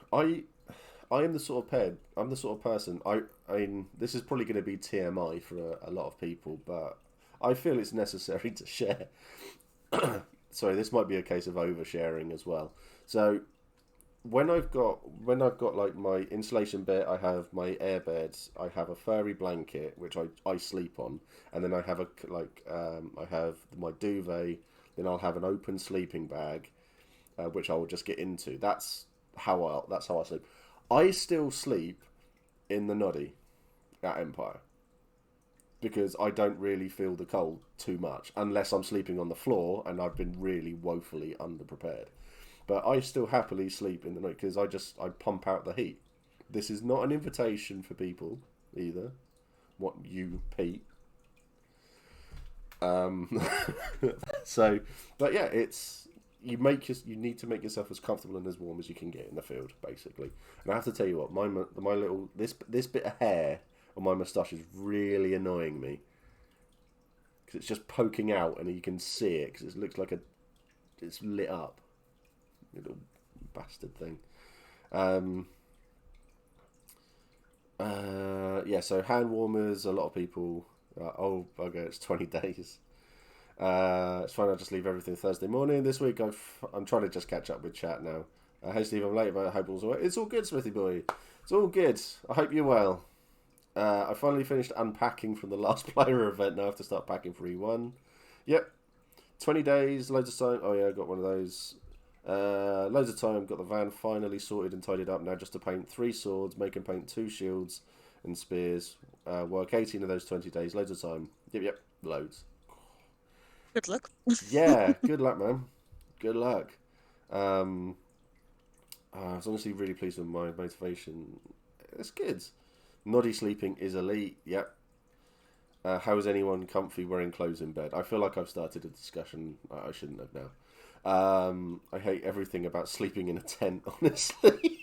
I am the sort of I'm the sort of person. I mean, this is probably going to be TMI for a lot of people, but I feel it's necessary to share. Sorry, this might be a case of oversharing as well. So when I've got like my insulation bed, I have my air beds, I have a furry blanket which I sleep on, and then I have I have my duvet. Then I'll have an open sleeping bag, which I will just get into. That's how I sleep. I still sleep in the noddy at Empire because I don't really feel the cold too much unless I'm sleeping on the floor and I've been really woefully underprepared. But I still happily sleep in the night because I pump out the heat. This is not an invitation for people either. What you, Pete? So, but yeah, it's you need to make yourself as comfortable and as warm as you can get in the field, basically. And I have to tell you what, my little this bit of hair on my moustache is really annoying me because it's just poking out and you can see it because it looks like it's lit up. Little bastard thing. Yeah, so hand warmers, a lot of people. Oh, bugger, it's 20 days. It's fine, I'll just leave everything Thursday morning. This week I'm trying to just catch up with chat now. Hey Steve, I'm late, but I hope all's all right. It's all good, Smithy boy. It's all good. I hope you're well. I finally finished unpacking from the last player event. Now I have to start packing for E1. Yep. 20 days, loads of time. Oh yeah, I got one of those. Loads of time, got the van finally sorted and tidied up now just to paint 3 swords, make and paint 2 shields and spears. Work 18 of those 20 days, loads of time. Yep, loads. Good luck. Yeah, good luck, man. Good luck. I was honestly really pleased with my motivation. It's good. Noddy sleeping is elite, yep. How is anyone comfy wearing clothes in bed? I feel like I've started a discussion I shouldn't have now. I hate everything about sleeping in a tent, honestly.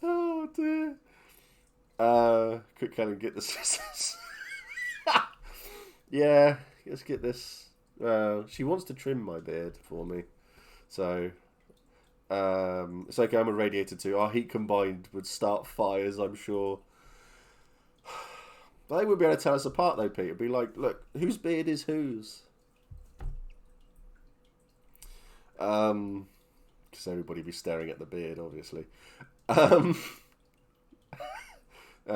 Oh dear. Quick, Helen, get the scissors. Yeah, let's get this. She wants to trim my beard for me, so it's okay. I'm a radiator too. Our heat combined would start fires, I'm sure. They would be able to tell us apart, though, Pete. It'd be like, look, whose beard is whose? Because everybody be staring at the beard, obviously.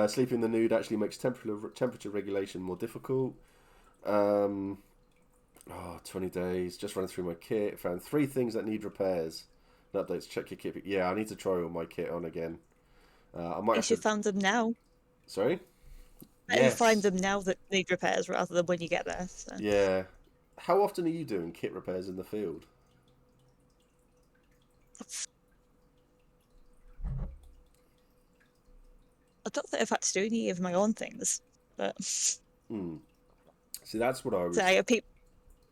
Sleeping in the nude actually makes temperature regulation more difficult. 20 days. Just ran through my kit. Found 3 things that need repairs. And updates. Check your kit. Yeah, I need to try all my kit on again. I might have You to... found them now. Sorry? You find them now that need repairs rather than when you get there. So. Yeah. How often are you doing kit repairs in the field? I don't think I've had to do any of my own things, but See, that's what I was. So I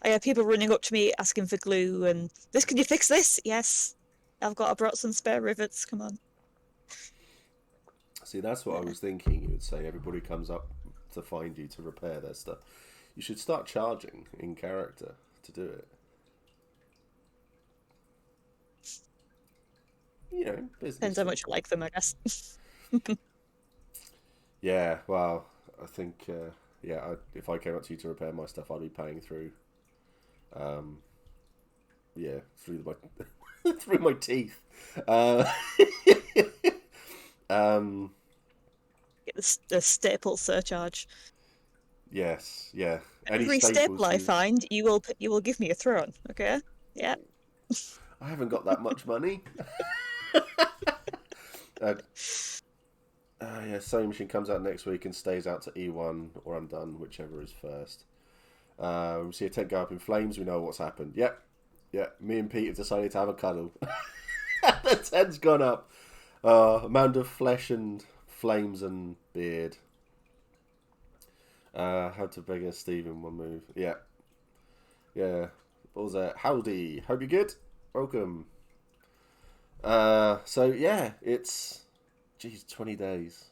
have people running up to me asking for glue and this. Can you fix this? Yes, I brought some spare rivets. Come on. See, that's what I was thinking. You would say everybody comes up to find you to repair their stuff. You should start charging in character to do it. You know, business. Depends how much I like them, I guess. Yeah, well, I think, if I came up to you to repair my stuff, I'd be paying through, through my, through my teeth. Get the staple surcharge. Yes, yeah. Every staple I find, you will give me a throne. Okay? Yeah. I haven't got that much money. Sewing machine comes out next week and stays out to E1 or I'm done, whichever is first. We see a tent go up in flames. We know what's happened. Yep. Me and Pete have decided to have a cuddle. The tent's gone up. Amount of flesh and flames and beard. How to beg a Steve in one move. Yeah. What was that? Howdy. Hope you're good. Welcome. It's 20 days.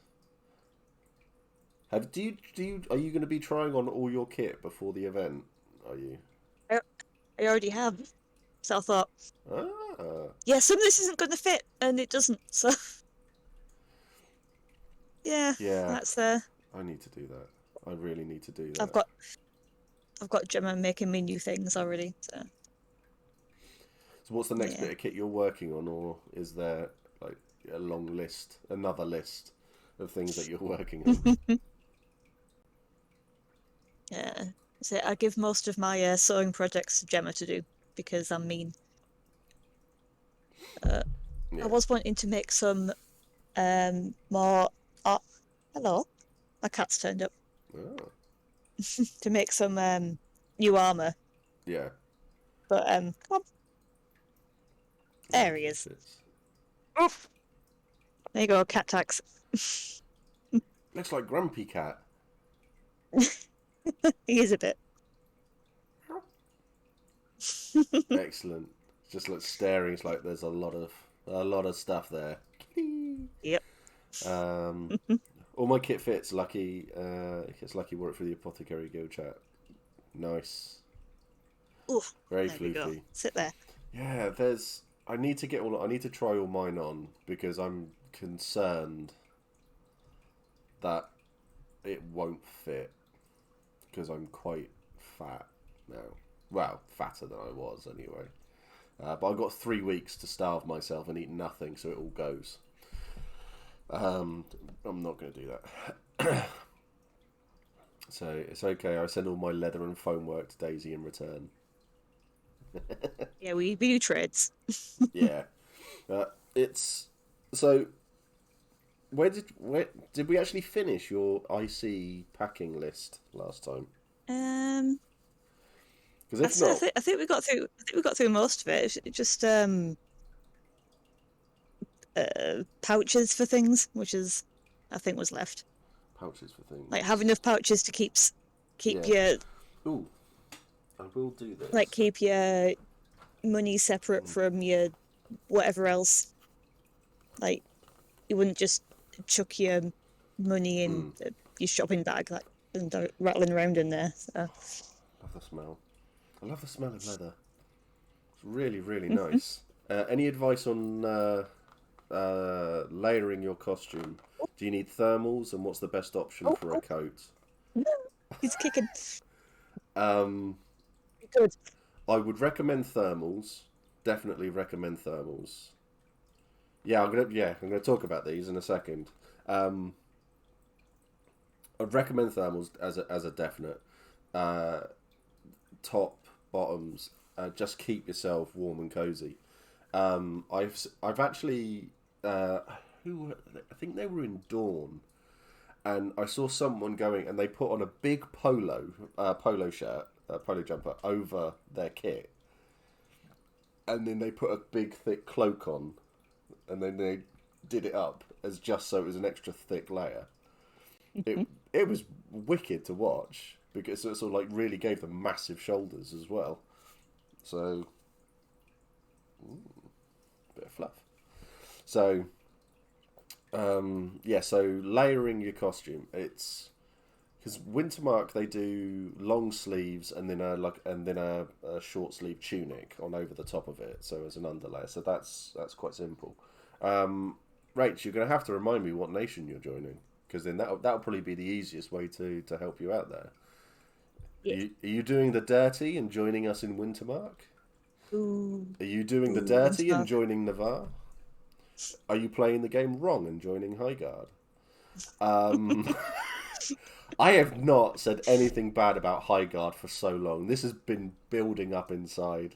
Are you going to be trying on all your kit before the event? Are you? I already have. So I thought, yeah, some of this isn't going to fit, and it doesn't. So yeah, that's there. I need to do that. I really need to do that. I've got Gemma making me new things already. So what's the next bit of kit you're working on, or is there like a long list, another list of things that you're working on? Yeah, so I give most of my sewing projects to Gemma to do because I'm mean. I was wanting to make some more. Oh, hello, my cat's turned up. Oh. To make some new armor. Yeah. But come on. There he is. Oof. There you go, cat tax. Looks like Grumpy Cat. He is a bit. Excellent. Just like staring. It's like there's a lot of stuff there. Yep. All my kit fits. Lucky. It's lucky work for the Apothecary Guild chat. Nice. Oof. Very There we go. floofy. Sit there. Yeah, I need to try all mine on because I'm concerned that it won't fit because I'm quite fat now. Well, fatter than I was anyway. But I've got 3 weeks to starve myself and eat nothing, so it all goes. I'm not going to do that. So it's okay. I send all my leather and foam work to Daisy in return. Yeah, we do trades. Yeah, it's so. Where did we actually finish your IC packing list last time? Because if not, I think we got through. I think we got through most of it. It just pouches for things, which is I think was left. pouches for things. Like have enough pouches to keep your. Ooh, I will do this. Like keep your money separate from your whatever else. Like you wouldn't just chuck your money in your shopping bag like and rattling around in there. So. Love the smell. I love the smell of leather. It's really, really nice. Any advice on layering your costume? Do you need thermals, and what's the best option for a coat? He's kicking. Good. I would recommend thermals. Definitely recommend thermals. Yeah, I'm gonna talk about these in a second. I'd recommend thermals as a definite. Top, bottoms, just keep yourself warm and cozy. I've actually I think they were in Dawn, and I saw someone going and they put on a big polo shirt, polo jumper over their kit, and then they put a big thick cloak on, and then they did it up as just so it was an extra thick layer. It was wicked to watch because it sort of like really gave them massive shoulders as well. So, bit of fluff. So, so layering your costume. It's because Wintermark they do long sleeves and then a short sleeve tunic on over the top of it, so as an underlayer. So that's quite simple. Rach, you're going to have to remind me what nation you're joining, because then that'll probably be the easiest way to help you out there. Yeah. Are you doing the dirty and joining us in Wintermark? Ooh. Are you doing the dirty and joining Navarre? Are you playing the game wrong and joining Highguard? I have not said anything bad about Highguard for so long. This has been building up inside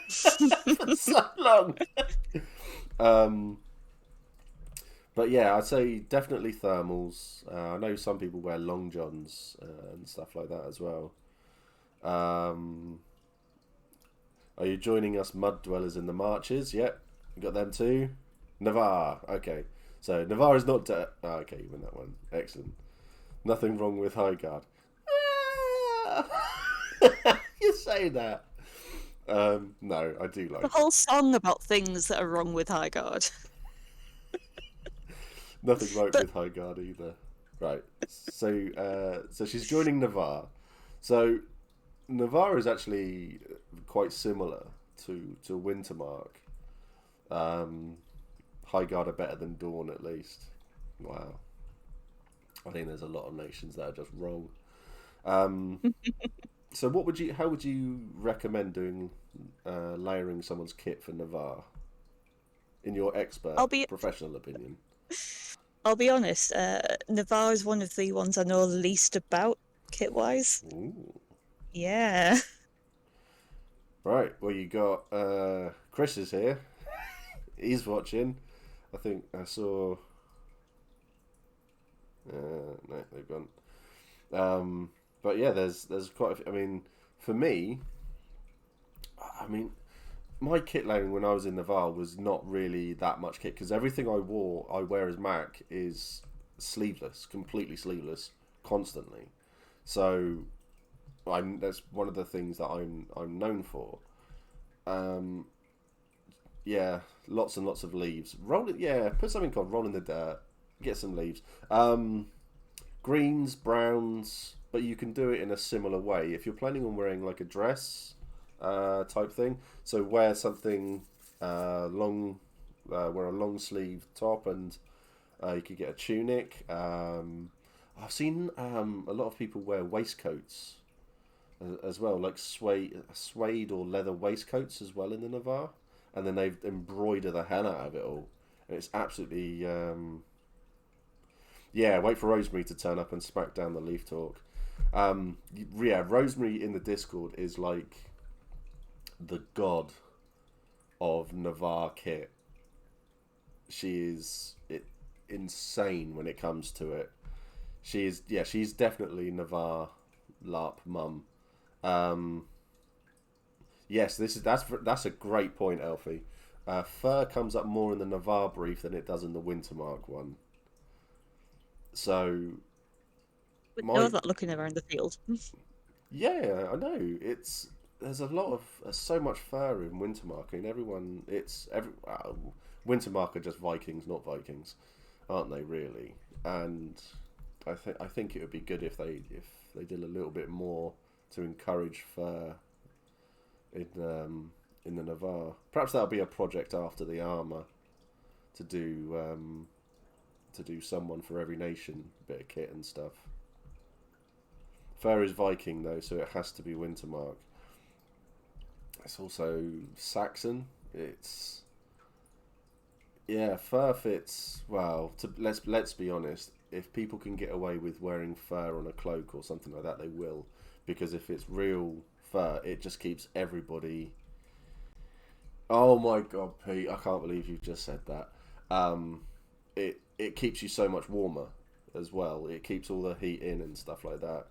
for so long. But yeah, I'd say definitely thermals. I know some people wear long johns and stuff like that as well. Are you joining us mud dwellers in the marches? Yep, you got them too. Navarre, okay. So Navarre is not... okay, you win that one. Excellent. Nothing wrong with Highguard. You say that. No, I do like the whole song about things that are wrong with Highguard. Nothing right with Highguard either. Right. So she's joining Navarre. So Navarre is actually quite similar to Wintermark. High Guard are better than Dawn, at least. Wow. I think there's a lot of nations that are just wrong. So how would you recommend doing layering someone's kit for Navarre? In your expert, I'll be professional opinion. I'll be honest. Navarre is one of the ones I know least about kit wise. Ooh. Yeah. Right. Well, you got Chris is here. He's watching. I think I saw. No, they've gone. But yeah, there's quite. I mean, for me, I mean, my kit layering when I was in Navarre was not really that much kit because everything I wear as Mac is sleeveless, completely sleeveless, constantly. So that's one of the things that I'm known for. Yeah, lots and lots of leaves. Roll it, yeah. Put something on roll in the dirt. Get some leaves. Greens, browns, but you can do it in a similar way. If you're planning on wearing like a dress type thing, so wear something long, wear a long sleeve top, and you could get a tunic. I've seen a lot of people wear waistcoats as well, like suede or leather waistcoats as well in the Navarre, and then they embroider the hell out of it all. And it's absolutely yeah. Wait for Rosemary to turn up and smack down the Leaf Talk. Yeah, Rosemary in the Discord is like the god of Navarre kit. She is insane when it comes to it. She is, yeah, she's definitely Navarre Larp mum. Yes, that's a great point, Elfie. Fur comes up more in the Navarre brief than it does in the Wintermark one. So, Would know my that looking around the field. yeah, I know there's a lot of so much fur in Wintermark, and everyone Wintermark are just Vikings, not Vikings, aren't they? Really, and I think it would be good if they did a little bit more to encourage fur in the Navarre. Perhaps that'll be a project after the armor to do someone for every nation, bit of kit and stuff. Fur is Viking though, so it has to be Wintermark. It's also Saxon. It's yeah, fur fits well. Let's be honest. If people can get away with wearing fur on a cloak or something like that, they will, because if it's real fur, it just keeps everybody. Oh my god, Pete! I can't believe you just said that. It keeps you so much warmer as well. It keeps all the heat in and stuff like that.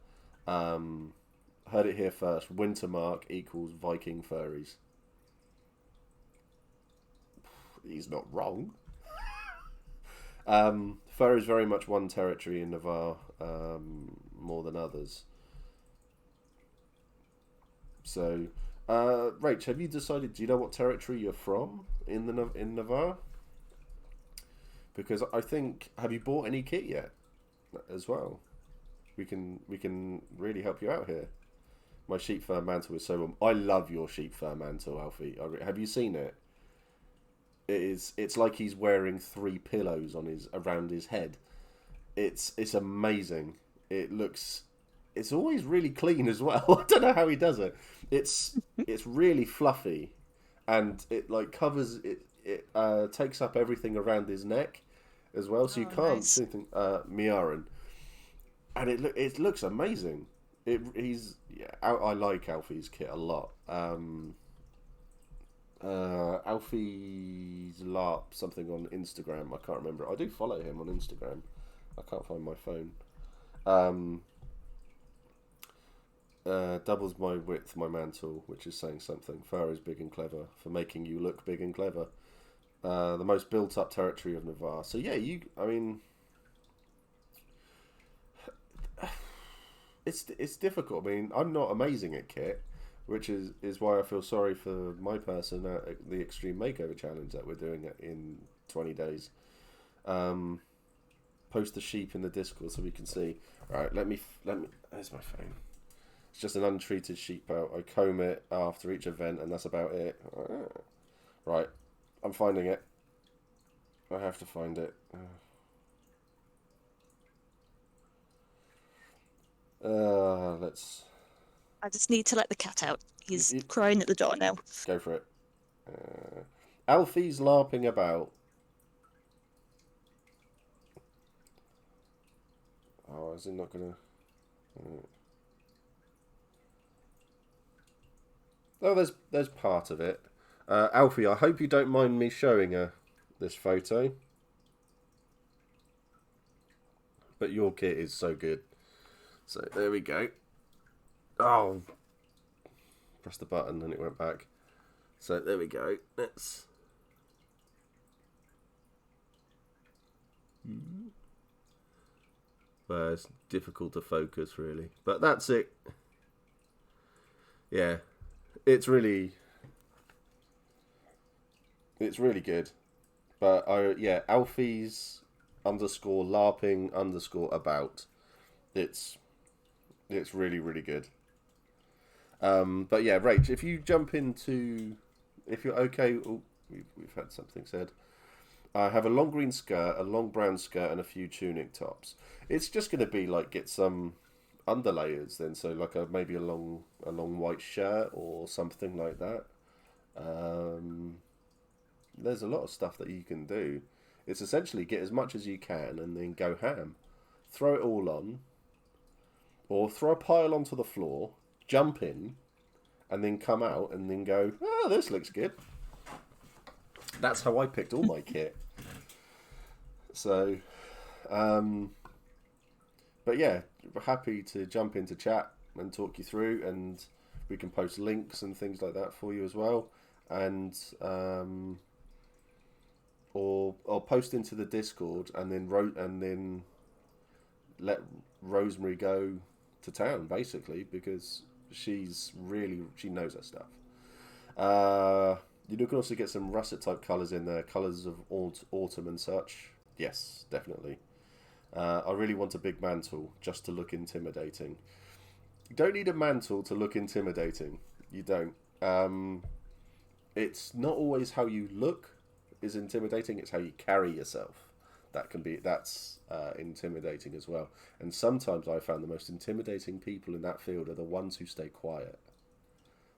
Heard it here first. Wintermark equals Viking furries. He's not wrong. Fur is very much one territory in Navarre, more than others. So, Rach, have you decided? Do you know what territory you're from in Navarre? Because I think, have you bought any kit yet? As well, we can really help you out here. My sheep fur mantle is so warm. I love your sheep fur mantle, Alfie. Have you seen it? It's like he's wearing 3 pillows around his head. It's amazing. It's always really clean as well. I don't know how he does it. It's really fluffy, and it like covers it. It takes up everything around his neck as well, so you can't see anything. Miaran, and it looks amazing. I like Alfie's kit a lot. Alfie's Larp something on Instagram. I can't remember. I do follow him on Instagram. I can't find my phone. Doubles my width, my mantle, which is saying something. Fur is big and clever for making you look big and clever. The most built-up territory of Navarre. So yeah, I mean, it's difficult. I mean, I'm not amazing at kit, which is why I feel sorry for my person at the Extreme Makeover Challenge that we're doing in 20 days. Post the sheep in the Discord so we can see. All right, let me. There's my phone. It's just an untreated sheep out. I comb it after each event, and that's about it. Right, I'm finding it. I have to find it. Let's I just need to let the cat out. He's you, crying at the door now. go for it. Alfie's larping about. Oh, is it not gonna? Oh, there's part of it. Alfie, I hope you don't mind me showing her this photo. But your kit is so good. So there we go. Oh, press the button and it went back. So there we go. Let's. Well, it's difficult to focus really, but that's it. Yeah, it's really good. But yeah, Alfie's underscore larping underscore about. It's really good. But yeah, Rach, if you jump into, if you're okay, oh, we've had something said. I have a long green skirt, a long brown skirt, and a few tunic tops. It's just going to be like get some underlayers then, so like maybe a long white shirt or something like that. There's a lot of stuff that you can do. It's essentially get as much as you can and then go ham. Throw it all on, or throw a pile onto the floor, jump in, and then come out and then go, oh, this looks good. That's how I picked all my kit. So, but yeah, happy to jump into chat and talk you through, and we can post links and things like that for you as well, and or post into the Discord and then let Rosemary go to town basically, because she knows her stuff. You can also get some russet type colours in there, colours of autumn and such. Yes, definitely. I really want a big mantle just to look intimidating. You don't need a mantle to look intimidating. You don't. It's not always how you look is intimidating. It's how you carry yourself. That's intimidating as well. And sometimes I found the most intimidating people in that field are the ones who stay quiet.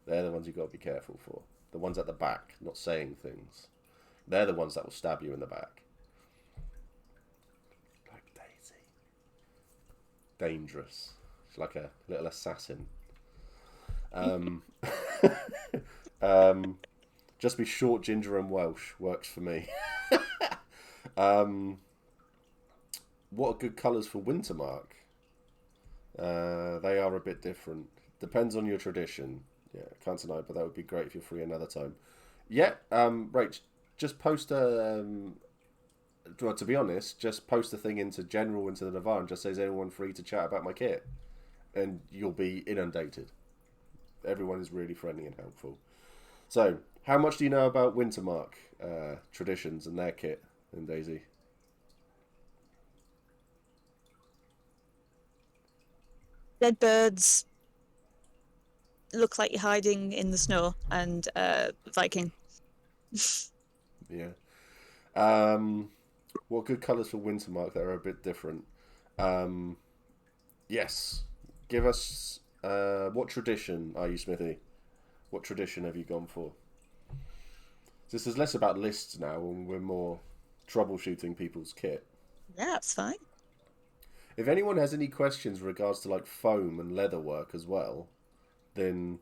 They're the ones you've got to be careful for. The ones at the back, not saying things. They're the ones that will stab you in the back. Like Daisy. Dangerous. She's like a little assassin. Just be short, ginger, and Welsh works for me. What are good colours for Wintermark? They are a bit different. Depends on your tradition. Yeah, can't tonight, but that would be great if you're free another time. Yeah, Rach, just post a. Well, to be honest, just post a thing into general into the Navarre and just says anyone free to chat about my kit, and you'll be inundated. Everyone is really friendly and helpful. So, how much do you know about Wintermark traditions and their kit in Daisy? Dead birds look like you're hiding in the snow, and Viking. Yeah. What good colours for Wintermark that are a bit different? Yes. Give us what tradition are you, Smithy? What tradition have you gone for? This is less about lists now, and we're more troubleshooting people's kit. Yeah, that's fine. If anyone has any questions in regards to like foam and leather work as well, then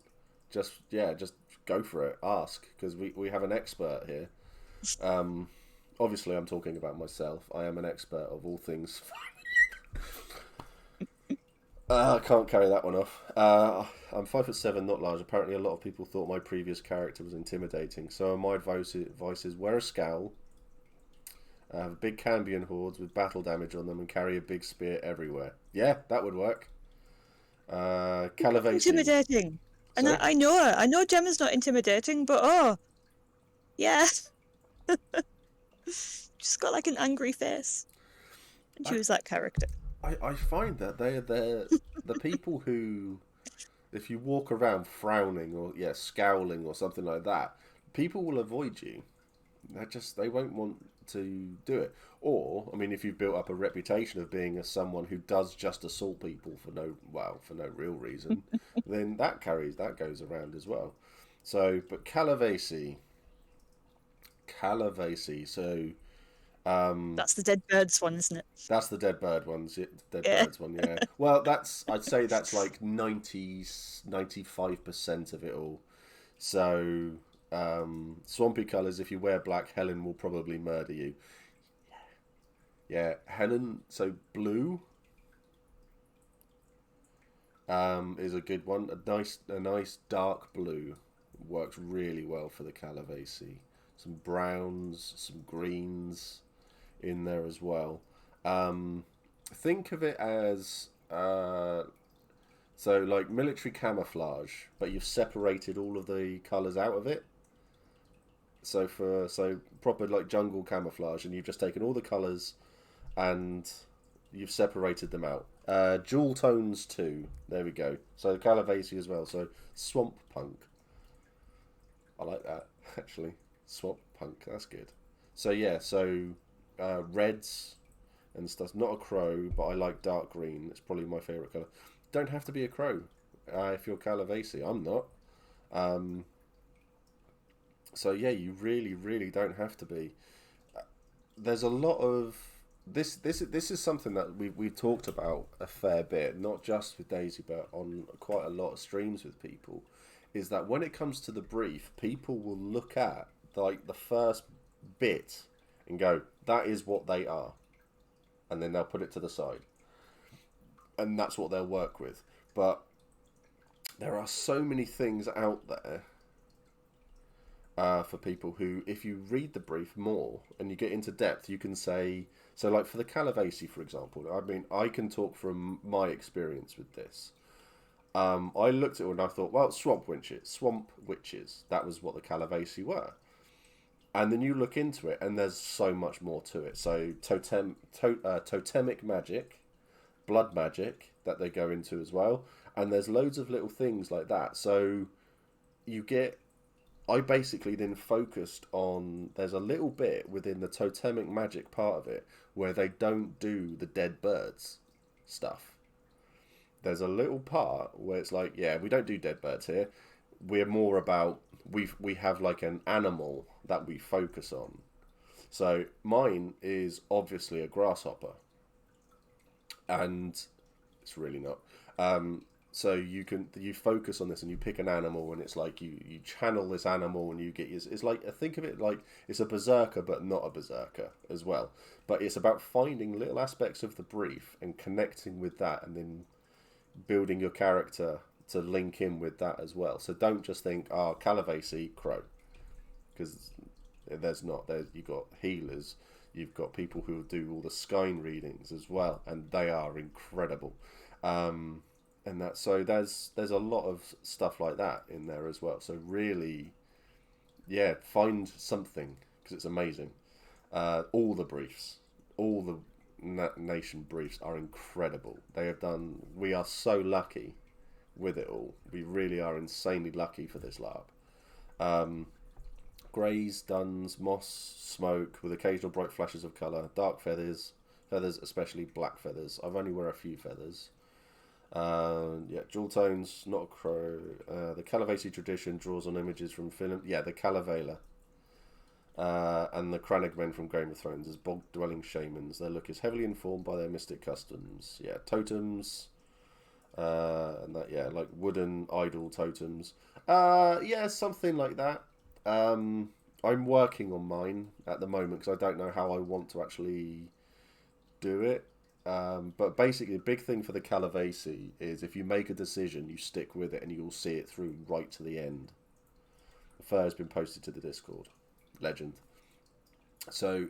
just go for it. Ask, because we have an expert here. Obviously, I'm talking about myself. I am an expert of all things. I can't carry that one off. I'm 5'7", not large. Apparently, a lot of people thought my previous character was intimidating. So my advice is wear a scowl, have big Cambion hordes with battle damage on them, and carry a big spear everywhere. Yeah, that would work. Calivating. Intimidating. And Sorry? I know her. I know Gemma's not intimidating, but oh, yeah. She's got like an angry face. And she was that character. I find that they're the people who, if you walk around frowning or scowling or something like that, people will avoid you. they won't want to do it. Or, I mean, if you've built up a reputation of being someone who does just assault people for no real reason, then that goes around as well. So, but Calavasi. So, That's the dead birds one, isn't it? that's the dead bird ones. Dead Yeah. birds one, yeah. Well, I'd say that's like 95% of it all. So, swampy colours. If you wear black, Helen will probably murder you. Yeah, Helen. So blue is a good one. A nice dark blue works really well for the Calavasi. Some browns, some greens in there as well. Um, think of it as so like military camouflage, but you've separated all of the colours out of it. So proper like jungle camouflage, and you've just taken all the colours and you've separated them out. Jewel tones too. There we go. So Calavasi as well. So swamp punk. I like that actually. Swamp punk. That's good. So yeah. So reds and stuff. Not a crow, but I like dark green. It's probably my favourite colour. Don't have to be a crow if you're Calavasi. I'm not. Um, so yeah, you really, really don't have to be. There's a lot of this is something that we've talked about a fair bit, not just with Daisy, but on quite a lot of streams with people. Is that when it comes to the brief, people will look at like the first bit and go, "That is what they are," and then they'll put it to the side, and that's what they'll work with. But there are so many things out there for people who, if you read the brief more and you get into depth, you can say, so like for the Calavasi, for example, I mean, I can talk from my experience with this. I looked at it and I thought, well, swamp witches, that was what the Calavasi were. And then you look into it and there's so much more to it. So totemic magic, blood magic that they go into as well. And there's loads of little things like that. So you get I basically then focused on there's a little bit within the totemic magic part of it where they don't do the dead birds stuff. There's a little part where it's like, yeah, we don't do dead birds here. We're more about we have like an animal that we focus on. So mine is obviously a grasshopper, and it's really not. So you focus on this and you pick an animal and it's like you channel this animal and you get it's like think of it like it's a berserker but not a berserker as well. But it's about finding little aspects of the brief and connecting with that and then building your character to link in with that as well. So don't just think Calavasi crow, because there's not there. You've got healers, you've got people who do all the skein readings as well, and they are incredible. And that so there's a lot of stuff like that in there as well. So really, yeah, find something because it's amazing. All the briefs, all the nation briefs are incredible. They have done. We are so lucky with it all. We really are insanely lucky for this LARP. Greys, duns, moss, smoke with occasional bright flashes of colour, dark feathers, especially black feathers. I've only wear a few feathers. Yeah, jewel tones, not a crow. The Calavasi tradition draws on images from film. Yeah, the Calavela. And the Cranagmen from Game of Thrones as bog-dwelling shamans. Their look is heavily informed by their mystic customs. Yeah, totems. And that, yeah, like wooden idol totems. Yeah, something like that. I'm working on mine at the moment because I don't know how I want to actually do it. But basically, the big thing for the Calavasi is if you make a decision, you stick with it and you'll see it through right to the end. The fur has been posted to the Discord. Legend. So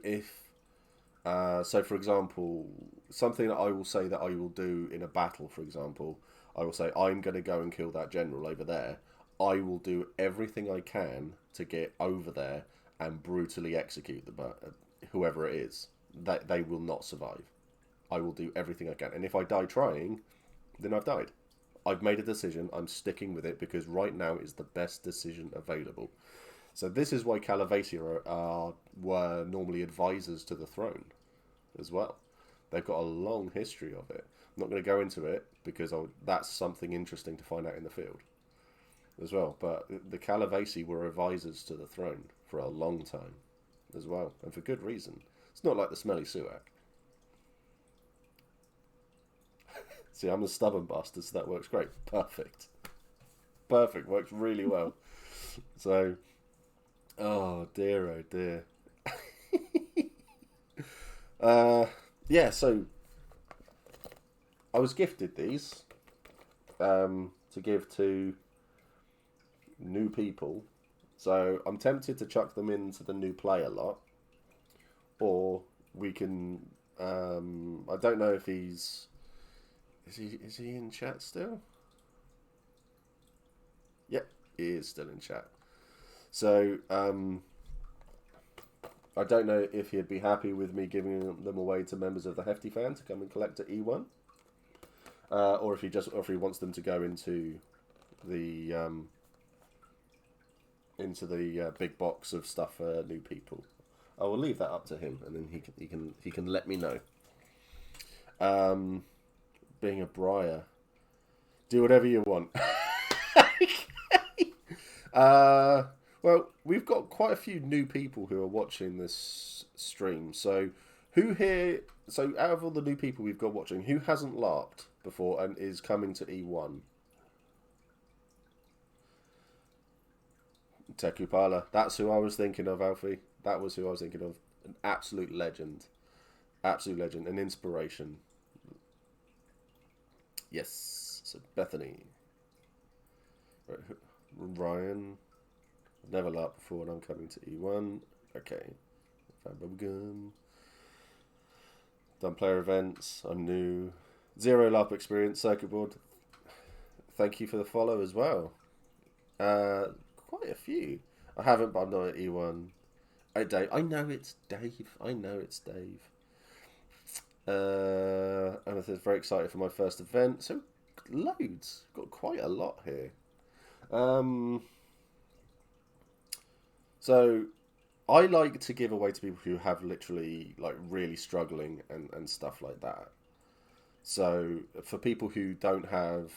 so for example, something that I will say that I will do in a battle, for example, I will say, I'm going to go and kill that general over there. I will do everything I can to get over there and brutally execute whoever it is. That they will not survive. I will do everything I can. And if I die trying, then I've died. I've made a decision. I'm sticking with it because right now is the best decision available. So this is why Calavasia were normally advisors to the throne as well. They've got a long history of it. I'm not going to go into it because that's something interesting to find out in the field as well. But the Calavasia were advisors to the throne for a long time as well, and for good reason. It's not like the smelly suac. See, I'm a stubborn bastard, so that works great. Perfect. Works really well. So, oh dear. Yeah, so I was gifted these to give to new people. So I'm tempted to chuck them into the new player lot, or we can. I don't know if he's. Is he in chat still? Yep, he is still in chat. So I don't know if he'd be happy with me giving them away to members of the Hefty fan to come and collect at E1, or if he wants them to go into the big box of stuff for new people. I will leave that up to him, and then he can let me know. Being a Briar, do whatever you want. Well, we've got quite a few new people who are watching this stream. So, out of all the new people we've got watching, who hasn't LARPed before and is coming to E1? Tekupala. That's who I was thinking of, Alfie. That was who I was thinking of. An absolute legend. An inspiration. Yes. So, Bethany. Ryan. I've never LARPed before and I'm coming to E1. Okay. Found Bubblegum. Done player events. I'm new. 0 LARP experience. Circuit board. Thank you for the follow as well. Quite a few. I haven't, but I'm not at E1. Oh, Dave. I know it's Dave. Amethyst, very excited for my first event. So, loads. Got quite a lot here. So, I like to give away to people who have literally, like, really struggling and stuff like that. So, for people who don't have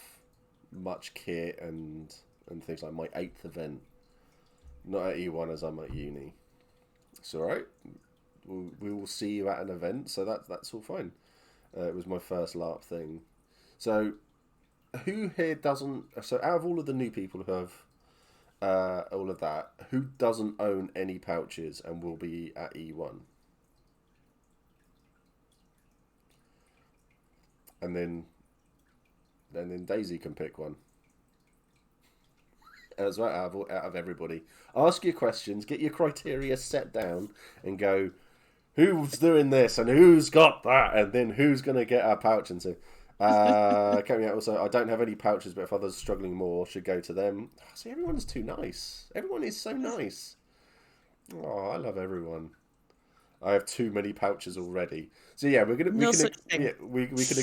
much kit and things like my 8th event, not at E1 as I'm at uni. It's alright. We will see you at an event, so that's all fine. It was my first LARP thing. So, who here doesn't... So, out of all of the new people who have all of that, who doesn't own any pouches and will be at E1? And then Daisy can pick one. As well, out of everybody. Ask your questions, get your criteria set down, and go, who's doing this and who's got that, and then who's going to get our pouch. And so, also, I don't have any pouches, but if others are struggling more, should go to them. See, everyone's too nice. Everyone is so nice. Oh, I love everyone. I have too many pouches already. So yeah, we can ignore Dave. We can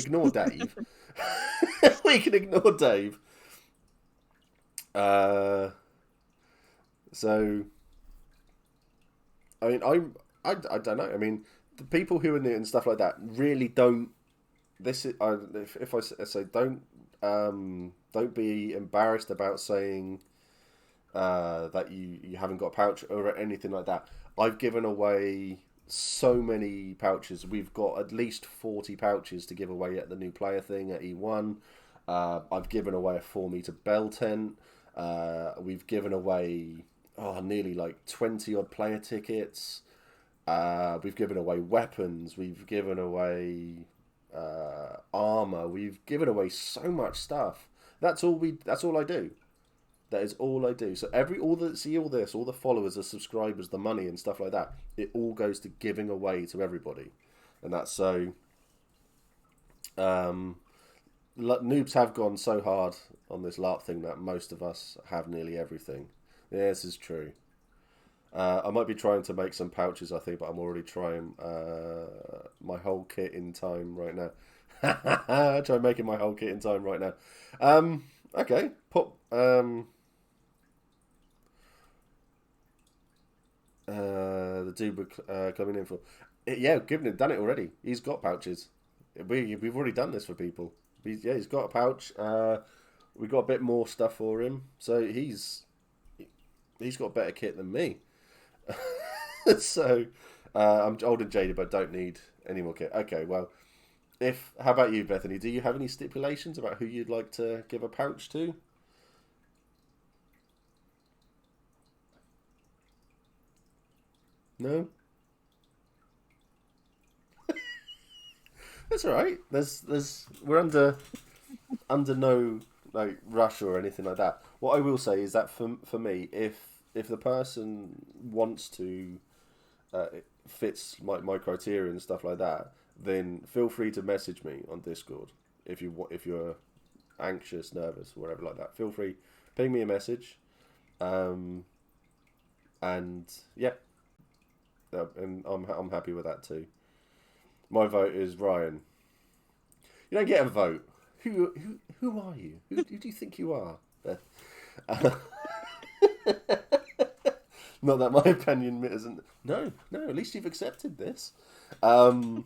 ignore Dave. So, I mean, I don't know. I mean, the people who are new and stuff like that really don't. This is if I say don't be embarrassed about saying that you haven't got a pouch or anything like that. I've given away so many pouches. We've got at least 40 pouches to give away at the new player thing at E1. I've given away a 4-meter bell tent. We've given away nearly like 20 odd player tickets. We've given away weapons. We've given away armor. We've given away so much stuff. That's all I do. That is all I do. So all the followers, the subscribers, the money and stuff like that, it all goes to giving away to everybody. And that's so noobs have gone so hard on this LARP thing that most of us have nearly everything. Yeah, this is true. I might be trying to make some pouches, I think, but I'm already trying my whole kit in time right now. Try making my whole kit in time right now. Okay, pop. dude were coming in for. Yeah, given it, done it already. He's got pouches. We've already done this for people. He's got a pouch. We got a bit more stuff for him, so he's got better kit than me. So I'm old and jaded, but don't need any more kit. Okay, well, how about you, Bethany? Do you have any stipulations about who you'd like to give a pouch to? No. That's all right. We're under no like rush or anything like that. What I will say is that for me, if the person wants to fits my criteria and stuff like that, then feel free to message me on Discord if you're anxious, nervous, or whatever like that. Feel free, ping me a message, and yeah, and I'm happy with that too. My vote is Ryan. You don't get a vote. Who are you? Who do you think you are, Beth? Not that my opinion isn't. No. At least you've accepted this. Also,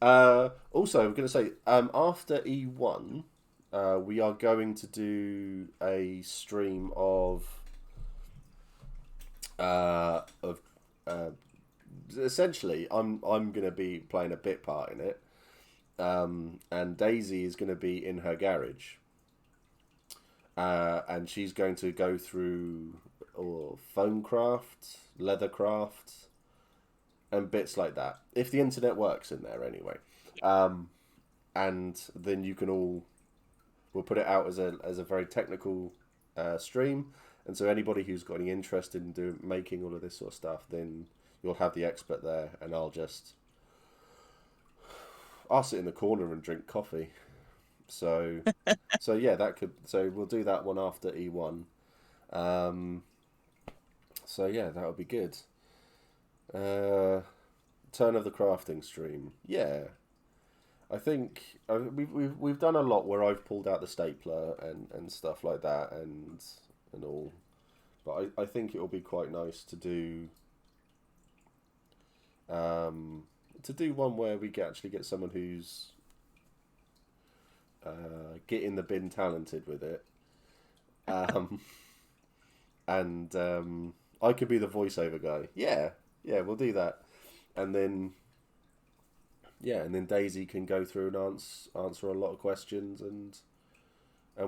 I'm going to say after E1, we are going to do a stream of essentially, I'm going to be playing a bit part in it, and Daisy is going to be in her garage, and she's going to go through foam craft, leather craft, and bits like that. If the internet works in there, anyway, and then we'll put it out as a very technical stream, and so anybody who's got any interest in making all of this sort of stuff, then you'll have the expert there, and I'll sit in the corner and drink coffee. So yeah, so we'll do that one after E1. So yeah, that would be good. Turn of the crafting stream. Yeah, I think we've done a lot where I've pulled out the stapler and stuff like that and all, but I think it will be quite nice to do one where we actually get someone who's get in the bin talented with it, and I could be the voiceover guy. Yeah, we'll do that, and then Daisy can go through and answer a lot of questions, and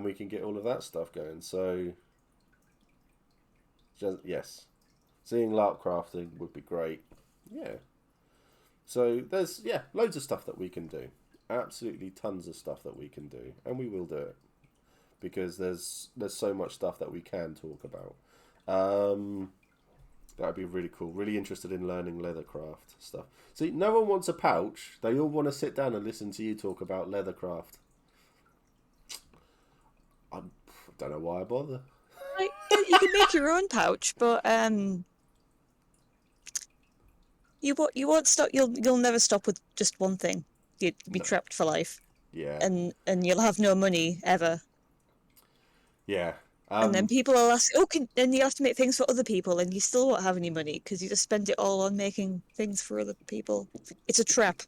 we can get all of that stuff going. So yes, seeing Larp crafting would be great. Yeah. So there's loads of stuff that we can do. Absolutely tons of stuff that we can do, and we will do it because there's so much stuff that we can talk about. That'd be really cool. Really interested in learning leathercraft stuff. See, no one wants a pouch. They all want to sit down and listen to you talk about leathercraft. I don't know why I bother. You can make your own pouch, but you won't stop. You'll never stop with just one thing. You'd be trapped for life. Yeah. And you'll have no money ever. Yeah. And then people will ask, and you have to make things for other people, and you still won't have any money because you just spend it all on making things for other people. It's a trap.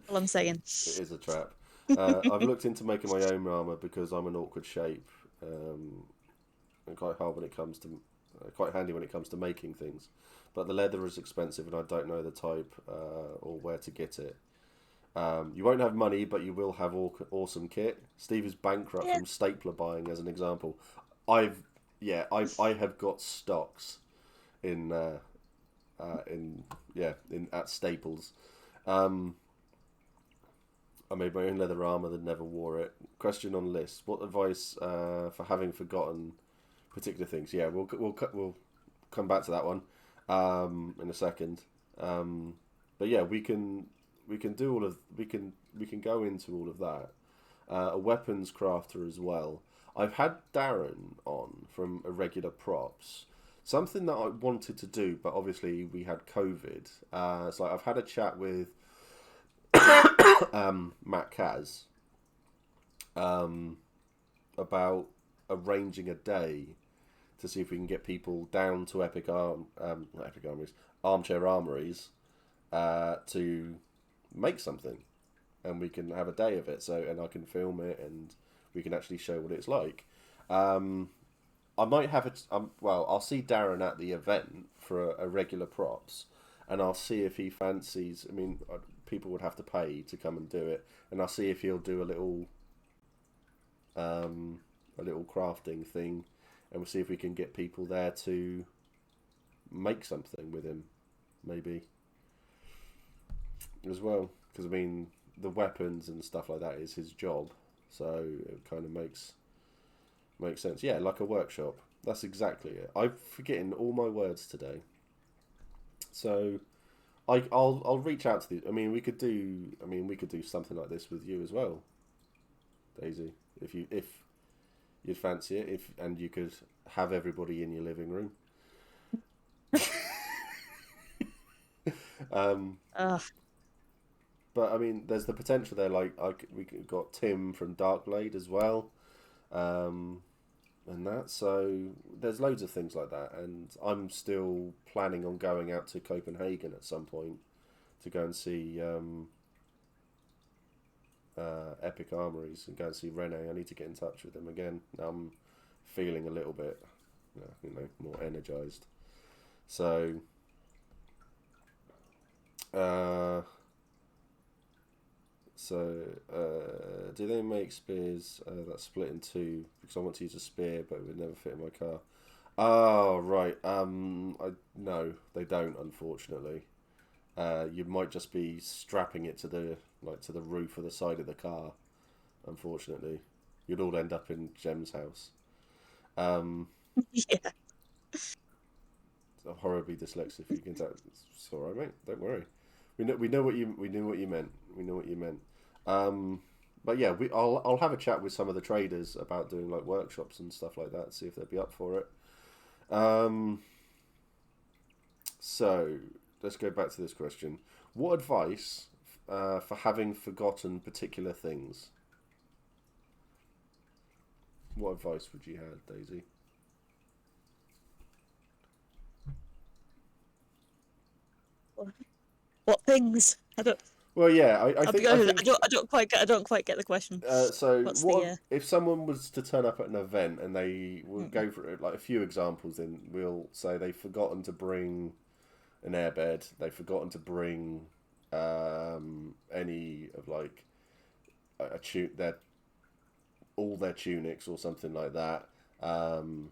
All I'm saying. It is a trap. I've looked into making my own armor because I'm an awkward shape, and quite handy when it comes to making things. But the leather is expensive, and I don't know the type or where to get it. You won't have money, but you will have awesome kit. Steve is bankrupt from stapler buying, as an example. I have got stocks at Staples. I made my own leather armor that never wore it. Question on list: what advice for having forgotten particular things? Yeah, we'll come back to that one in a second. But yeah, we can do all of we can go into all of that. A weapons crafter as well. I've had Darren on from Irregular Props. Something that I wanted to do, but obviously we had COVID. So I've had a chat with Matt Kaz about arranging a day to see if we can get people down to not Epic Armories, Armchair Armories, to make something, and we can have a day of it. So, and I can film it, and we can actually show what it's like. I might have it. Well, I'll see Darren at the event for a regular props, and I'll see if he fancies. I mean, people would have to pay to come and do it, and I'll see if he'll do a little crafting thing, and we'll see if we can get people there to make something with him, maybe as well. Because I mean, the weapons and stuff like that is his job, so it kind of makes sense. Yeah, like a workshop. That's exactly it. I'm forgetting all my words today. So I'll reach out to the. I mean, we could do something like this with you as well, Daisy. If you'd fancy it, and you could have everybody in your living room. But I mean, there's the potential there. Like we got Tim from Darkblade as well, and that. So there's loads of things like that, and I'm still planning on going out to Copenhagen at some point to go and see Epic Armories and go and see Rene. I need to get in touch with him again. Now I'm feeling a little bit, more energized. So. Do they make spears that split in two? Because I want to use a spear, but it would never fit in my car. Oh, right. No, they don't. Unfortunately, you might just be strapping it to the roof or the side of the car. Unfortunately, you'd all end up in Jem's house. Yeah. I'm horribly dyslexic. You can tell. It's all right, mate. Don't worry. We know what you meant. We know what you meant. But yeah, I'll have a chat with some of the traders about doing like workshops and stuff like that. See if they'd be up for it. So let's go back to this question. What advice for having forgotten particular things? What advice would you have, Daisy? What things? I don't. Well, yeah, I I'll think be honest, I don't quite get the question. so. What's What if someone was to turn up at an event and they will go for it? Like a few examples, then we'll say they've forgotten to bring an airbed. They've forgotten to bring any of like all their tunics or something like that, and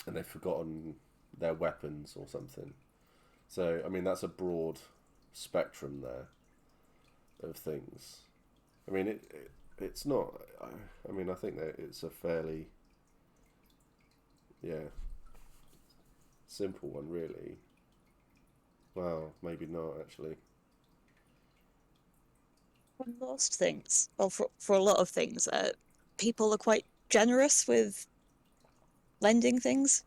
they've forgotten their weapons or something. So I mean that's a broad spectrum there of things. I mean it's not. I mean I think that it's a fairly simple one really. Well, maybe not actually. For most things, or for a lot of things, people are quite generous with lending things.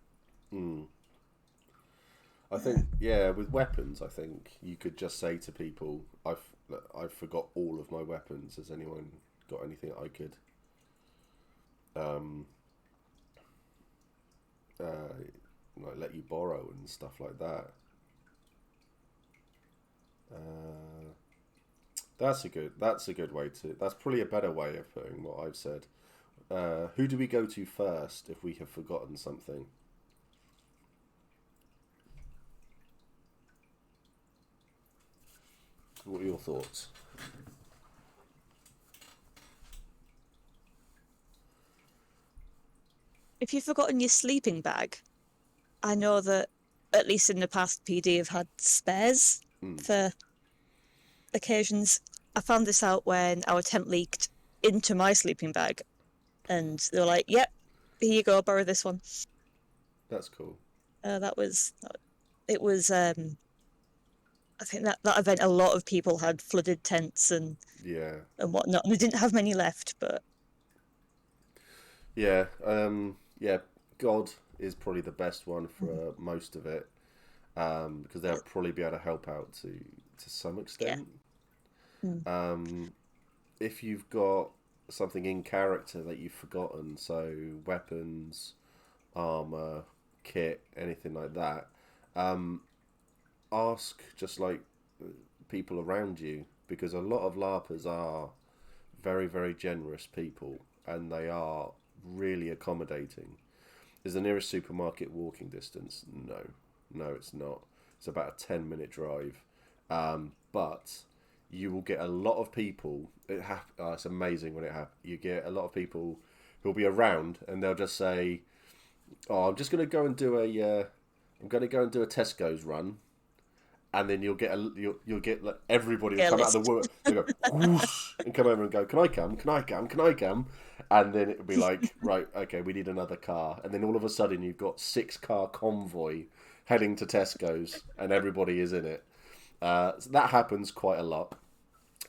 I think with weapons, I think you could just say to people, "I've forgot all of my weapons. Has anyone got anything I could like let you borrow and stuff like that?" That's a good way to. That's probably a better way of putting what I've said. Who do we go to first if we have forgotten something? What are your thoughts? If you've forgotten your sleeping bag, I know that at least in the past, PD have had spares for occasions. I found this out when our tent leaked into my sleeping bag, and they were like, "Yep, here you go, borrow this one." That's cool. It was. I think that event, a lot of people had flooded tents and whatnot, and we didn't have many left, but God is probably the best one for most of it, because they'll probably be able to help out to some extent. If you've got something in character that you've forgotten, so weapons armor, kit, anything like that, ask just like people around you, because a lot of larpers are very, very generous people, and they are really accommodating. Is the nearest supermarket walking distance? No, it's not. It's about a 10-minute drive. But you will get a lot of people. It's amazing when it happens. You get a lot of people who'll be around, and they'll just say, "Oh, I'm just going to go and do a. I'm going to go and do a Tesco's run." And then you'll get like everybody will Get a come out of the list. wood. They go whoosh and come over and go, "Can I come? Can I come? Can I come?" And then it'll be like, right, okay, we need another car. And then all of a sudden you've got 6-car convoy heading to Tesco's, and everybody is in it. So that happens quite a lot.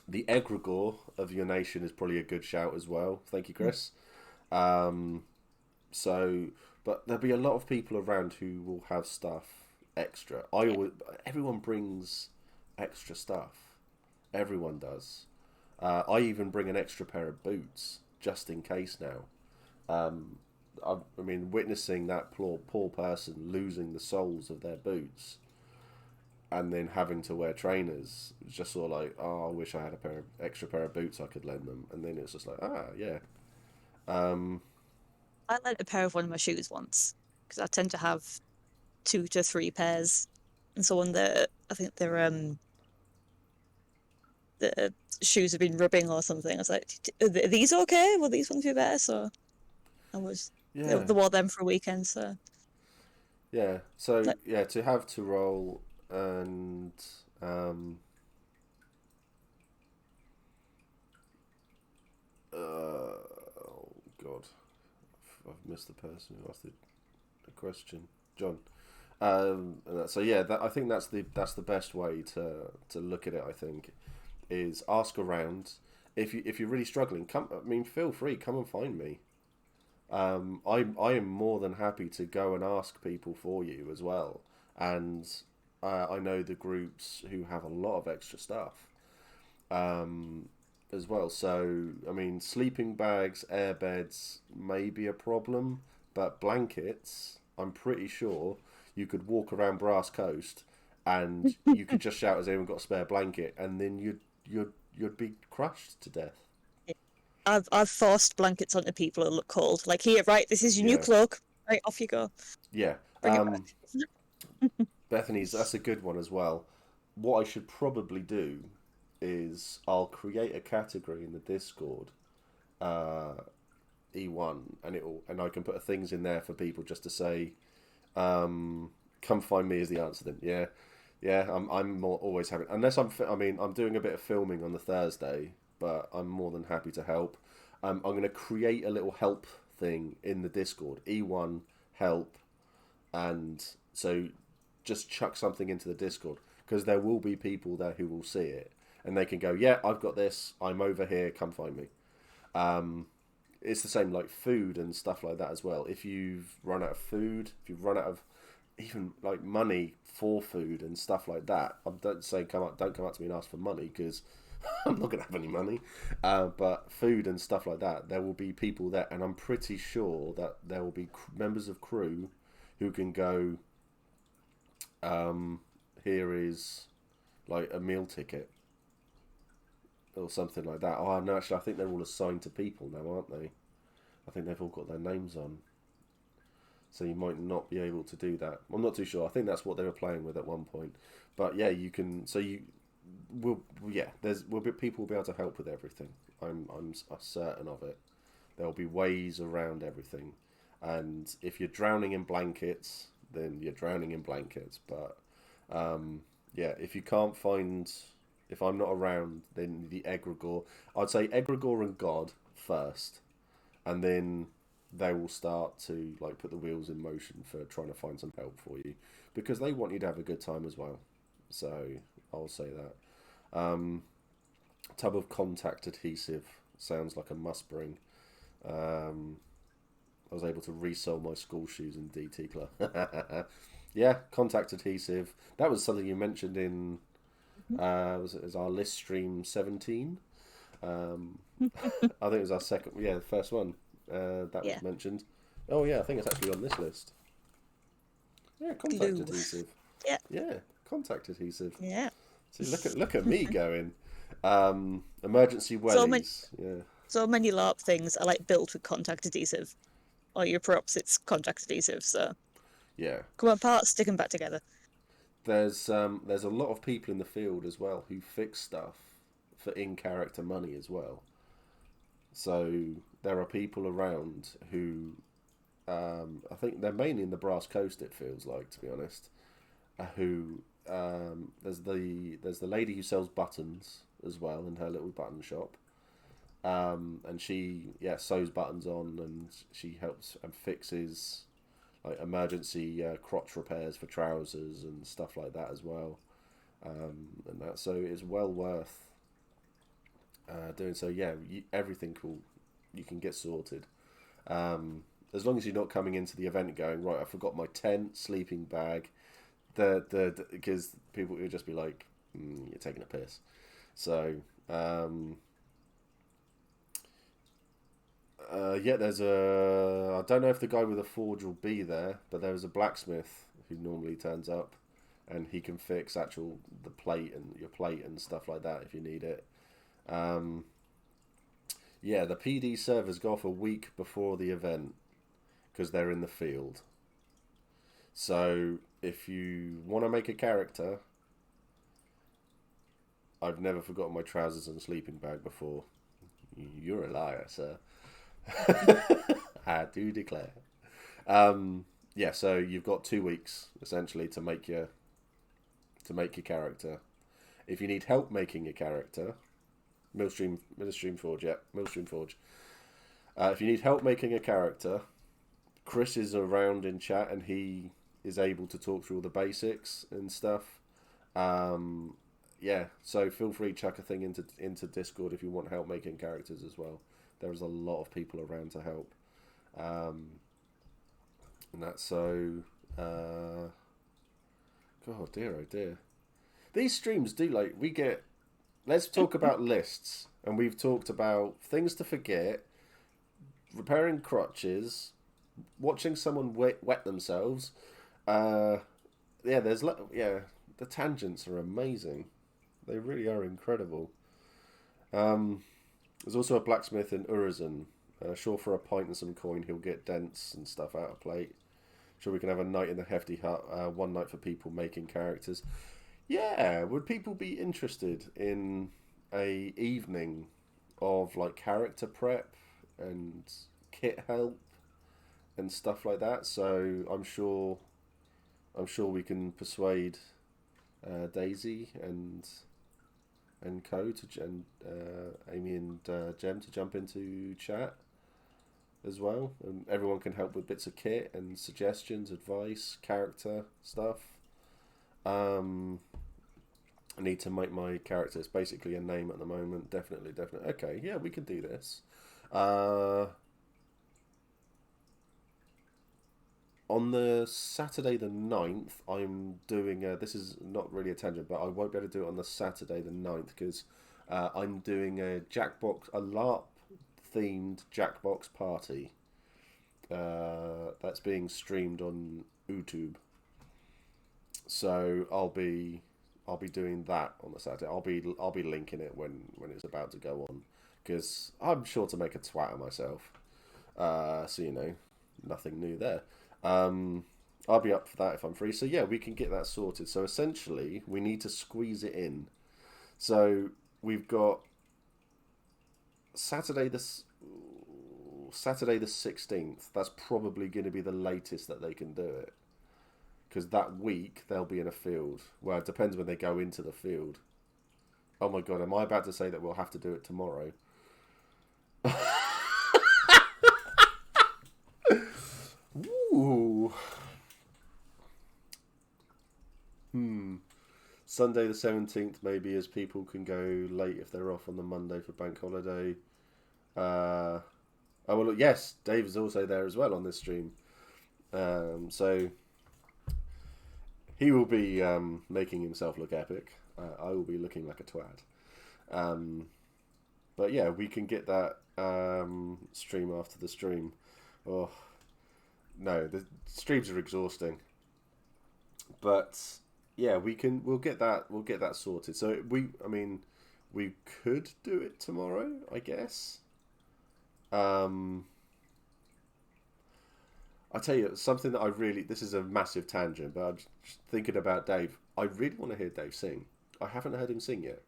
The egregore of your nation is probably a good shout as well. Thank you, Chris. So, but there'll be a lot of people around who will have stuff extra. Everyone brings extra stuff. Everyone does. I even bring an extra pair of boots just in case now. I mean, witnessing that poor person losing the soles of their boots and then having to wear trainers, it's just sort of like, oh, I wish I had extra pair of boots I could lend them. And then it's just like, yeah. I lent a pair of one of my shoes once because I tend to have 2 to 3 pairs, and so when I think the shoes have been rubbing or something, I was like, Are these okay? Will these ones be better?" So I was Yeah, they wore them for a weekend. So yeah. So like, yeah, to have to roll and oh god, I've missed the person who asked the question, John. So yeah, I think that's the best way to look at it. I think is ask around. If you're really struggling, come. I mean, feel free, come and find me. I am more than happy to go and ask people for you as well. And I know the groups who have a lot of extra stuff as well. So I mean, sleeping bags, air beds may be a problem, but blankets, I'm pretty sure you could walk around Brass Coast and you could just shout, "Has anyone got a spare blanket?" And then you'd be crushed to death. I've forced blankets onto people that look cold. Like, here, right, this is your new Yeah, cloak. Right, off you go. yeah. Bring it back. Bethany's, that's a good one as well. What I should probably do is I'll create a category in the Discord, uh, E1, and I can put things in there for people just to say, "Come find me" is the answer. Then yeah, yeah. I'm more always happy unless I mean, I'm doing a bit of filming on the Thursday, but I'm more than happy to help. I'm going to create a little help thing in the Discord. E1 help, and so just chuck something into the Discord, because there will be people there who will see it and they can go, "Yeah, I've got this. I'm over here. Come find me." It's the same like food and stuff like that as well. If you've run out of food, if you've run out of even like money for food and stuff like that, I don't say don't come up to me and ask for money, because I'm not gonna have any money. But food and stuff like that, there will be people there, and I'm pretty sure that there will be members of crew who can go, "Here is like a meal ticket," or something like that. Oh no, actually, I think they're all assigned to people now, aren't they? I think they've all got their names on, so you might not be able to do that. I'm not too sure. I think that's what they were playing with at one point. But yeah, you can. So you will. Yeah, people will be able to help with everything. I'm certain of it. There will be ways around everything, and if you're drowning in blankets, then you're drowning in blankets. But yeah, if you can't find, if I'm not around, then the egregore. I'd say egregore and God first, and then they will start to like put the wheels in motion for trying to find some help for you, because they want you to have a good time as well. So I'll say that. Tub of contact adhesive sounds like a must bring. I was able to resell my school shoes in DT Club. Yeah, contact adhesive. That was something you mentioned in was our list stream 17. I think it was our second, yeah, the first one that Yeah. was mentioned. Oh yeah, I think it's actually on this list. Yeah, contact Glue. adhesive. Yeah. Yeah, contact adhesive. Yeah. See, look at me going. Emergency So many, wellies. Yeah. so many LARP things are like built with contact adhesive. Or your props, it's contact adhesive. So Yeah. come apart, stick them back together. There's a lot of people in the field as well who fix stuff for in character money as well. So there are people around who I think they're mainly in the Brass Coast. It feels like, to be honest, who there's the lady who sells buttons as well in her little button shop, and she sews buttons on, and she helps and fixes like emergency crotch repairs for trousers and stuff like that as well, and that so it's well worth doing. So yeah, everything cool you can get sorted. As long as you're not coming into the event going, right, I forgot my tent, sleeping bag, because people will just be like, you're taking a piss. So there's I don't know if the guy with the forge will be there, but there's a blacksmith who normally turns up, and he can fix the plate and your plate and stuff like that if you need it. The PD servers go off a week before the event because they're in the field. So if you want to make a character, I've never forgotten my trousers and sleeping bag before. You're a liar, sir. I do declare. So you've got 2 weeks essentially to make your character. If you need help making a character, Millstream Forge. If you need help making a character, Chris is around in chat and he is able to talk through all the basics and stuff. So feel free to chuck a thing into Discord if you want help making characters as well. There's a lot of people around to help. And that's so... God, dear, oh dear. These streams do, we get... Let's talk about lists. And we've talked about things to forget, repairing crotches, watching someone wet themselves. The tangents are amazing. They really are incredible. There's also a blacksmith in Urizen. Sure, for a pint and some coin, he'll get dents and stuff out of plate. Sure, we can have a night in the Hefty Hut. One night for people making characters. Yeah, would people be interested in a evening of character prep and kit help and stuff like that? So I'm sure we can persuade Daisy and Co and Amy and Jem to jump into chat as well, and everyone can help with bits of kit and suggestions, advice, character stuff. I need to make my character. It's basically a name at the moment. Definitely. Okay, yeah, we can do this. On the Saturday the 9th, I'm doing this is not really a tangent, but I won't be able to do it on the Saturday the 9th because I'm doing a LARP themed Jackbox party. That's being streamed on YouTube. So I'll be doing that on the Saturday. I'll be linking it when it's about to go on, because I'm sure to make a twat of myself. So nothing new there. I'll be up for that if I'm free. So yeah, we can get that sorted. So essentially, we need to squeeze it in. So we've got Saturday the 16th. That's probably going to be the latest that they can do it, because that week they'll be in a field. Well, it depends when they go into the field. Oh my god, am I about to say that we'll have to do it tomorrow? Ooh. Sunday the 17th maybe, as people can go late if they're off on the Monday for bank holiday. Oh well, yes, Dave is also there as well on this stream. So he will be making himself look epic. I will be looking like a twat. But yeah, we can get that stream after the stream. Oh, no, the streams are exhausting. But yeah, we'll get that sorted. So we could do it tomorrow, I guess. I tell you something that I really, this is a massive tangent, but I'm just thinking about Dave. I really want to hear Dave sing. I haven't heard him sing yet,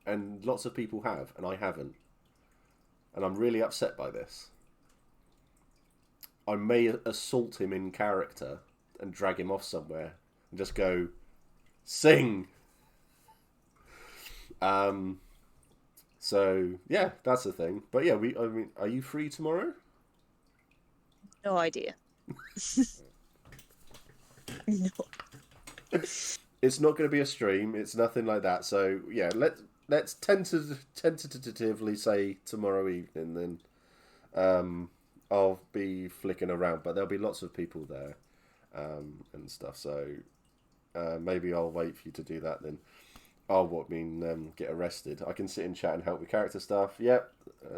and lots of people have, and I haven't, and I'm really upset by this. I may assault him in character and drag him off somewhere and just go sing. So yeah, that's the thing. But yeah, are you free tomorrow? No idea. No. It's not going to be a stream. It's nothing like that. So yeah, let's tentatively say tomorrow evening. Then I'll be flicking around, but there'll be lots of people there and stuff. So maybe I'll wait for you to do that then. Get arrested. I can sit in chat and help with character stuff. Yep,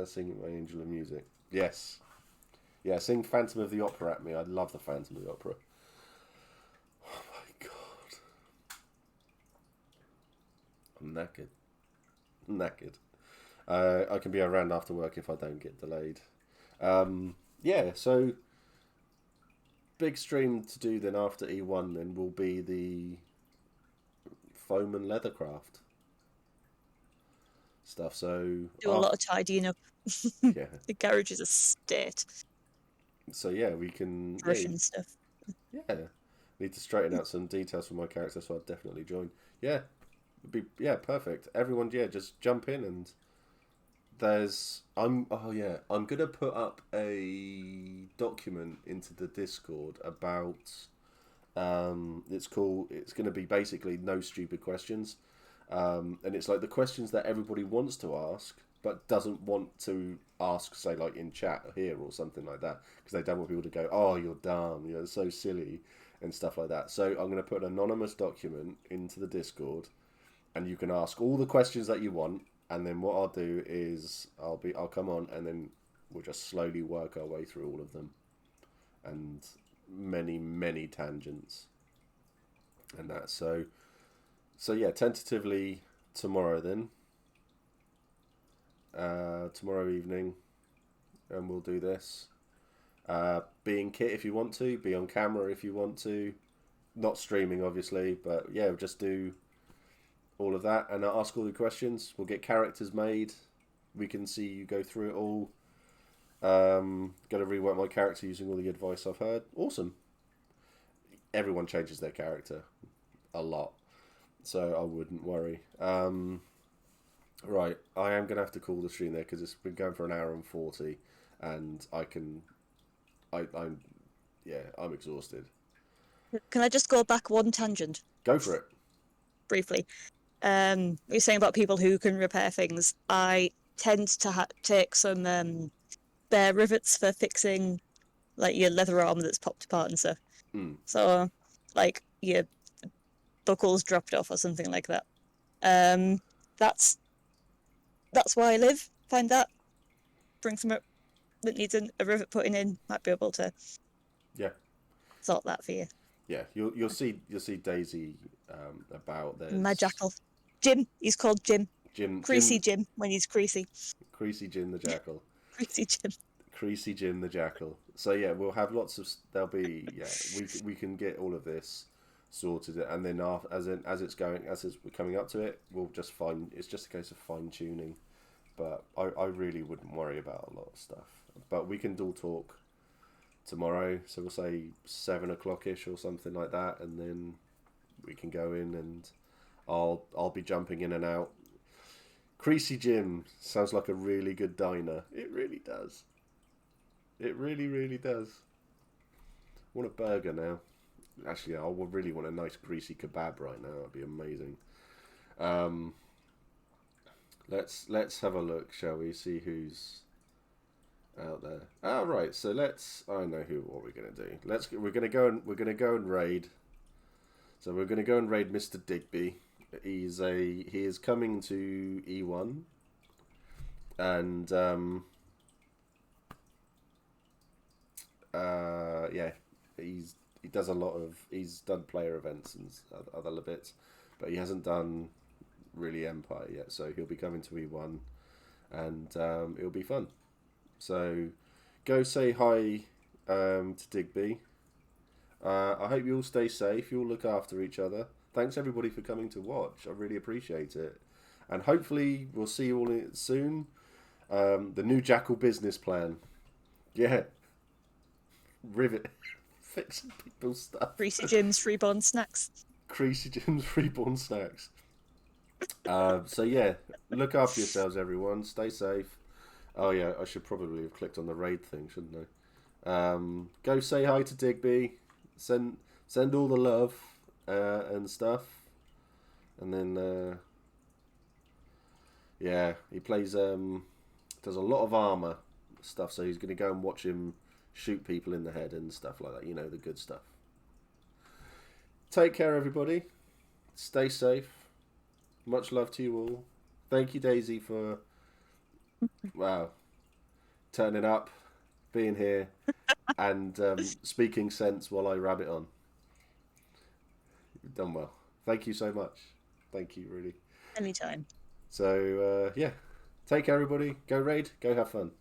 sing my Angel of Music. Yes. Yeah, sing Phantom of the Opera at me. I love the Phantom of the Opera. Oh my god. I'm knackered. I can be around after work if I don't get delayed. Yeah, so big stream to do then after E1 then will be the foam and leathercraft stuff. So Do a lot of tidying up. Yeah. The garage is a state. So yeah, we can Russian stuff. Yeah, need to straighten out some details for my character, so I'll definitely join. Yeah, perfect. Everyone, yeah, just jump in and I'm gonna put up a document into the Discord about it's gonna be basically no stupid questions, and it's like the questions that everybody wants to ask but doesn't want to ask, say like in chat here or something like that, because they don't want people to go, oh, you're dumb, you're so silly and stuff like that. So I'm going to put an anonymous document into the Discord, and you can ask all the questions that you want, and then what I'll do is I'll come on, and then we'll just slowly work our way through all of them, and many tangents and that. So yeah, tentatively tomorrow then. Tomorrow evening, and we'll do this. Be in kit if you want to, be on camera if you want to, not streaming obviously, but yeah, we'll just do all of that and ask all the questions. We'll get characters made. We can see you go through it all. Gonna rework my character using all the advice I've heard. Awesome. Everyone changes their character a lot, so I wouldn't worry. Right, I am going to have to call the stream there because it's been going for an hour and 40, and I'm exhausted. Can I just go back one tangent? Go for it. Briefly. You're saying about people who can repair things. I tend to take some bare rivets for fixing like your leather armor that's popped apart and stuff. So, like your buckles dropped off or something like that. That's where I live. Find that. Bring some that needs a rivet putting in. Might be able to. Sort that for you. Yeah, you'll see Daisy about this. My jackal, Jim. He's called Jim. Creasy Jim when he's creasy. Creasy Jim the jackal. Creasy Jim. Creasy Jim the jackal. So yeah, we'll have lots of. There'll be we can get all of this sorted, and then as it's coming up to it, it's just a case of fine tuning. But I really wouldn't worry about a lot of stuff. But we can all talk tomorrow, so we'll say 7 o'clock-ish or something like that, and then we can go in and I'll be jumping in and out. Creasy Jim sounds like a really good diner. It really does. It really does. I want a burger now. Actually, I would really want a nice greasy kebab right now. That'd be amazing. Let's have a look, shall we? See who's out there. Ah, right. So I know what we're gonna do. We're gonna go and raid. So we're gonna go and raid Mr. Digby. He is coming to E1, and yeah, he does a lot of. He's done player events and other bits, but he hasn't done really Empire yet. So he'll be coming to E1, and it'll be fun. So go say hi to Digby. I hope you all stay safe. You all look after each other. Thanks everybody for coming to watch. I really appreciate it, and hopefully we'll see you all soon. The new Jackal business plan. Yeah, rivet. Fixing people's stuff. Greasy Jim's freeborn snacks. Creasy Jim's freeborn snacks. So yeah, look after yourselves, everyone. Stay safe. Oh yeah, I should probably have clicked on the raid thing, shouldn't I? Go say hi to Digby. Send all the love and stuff. And then yeah, he plays does a lot of armor stuff. So he's gonna go and watch him shoot people in the head and stuff like that. You know, the good stuff. Take care, everybody. Stay safe. Much love to you all. Thank you, Daisy, for turning up, being here, and speaking sense while I rabbit on. You've done well. Thank you so much. Thank you, really. Anytime. So yeah, take care, everybody. Go raid. Go have fun.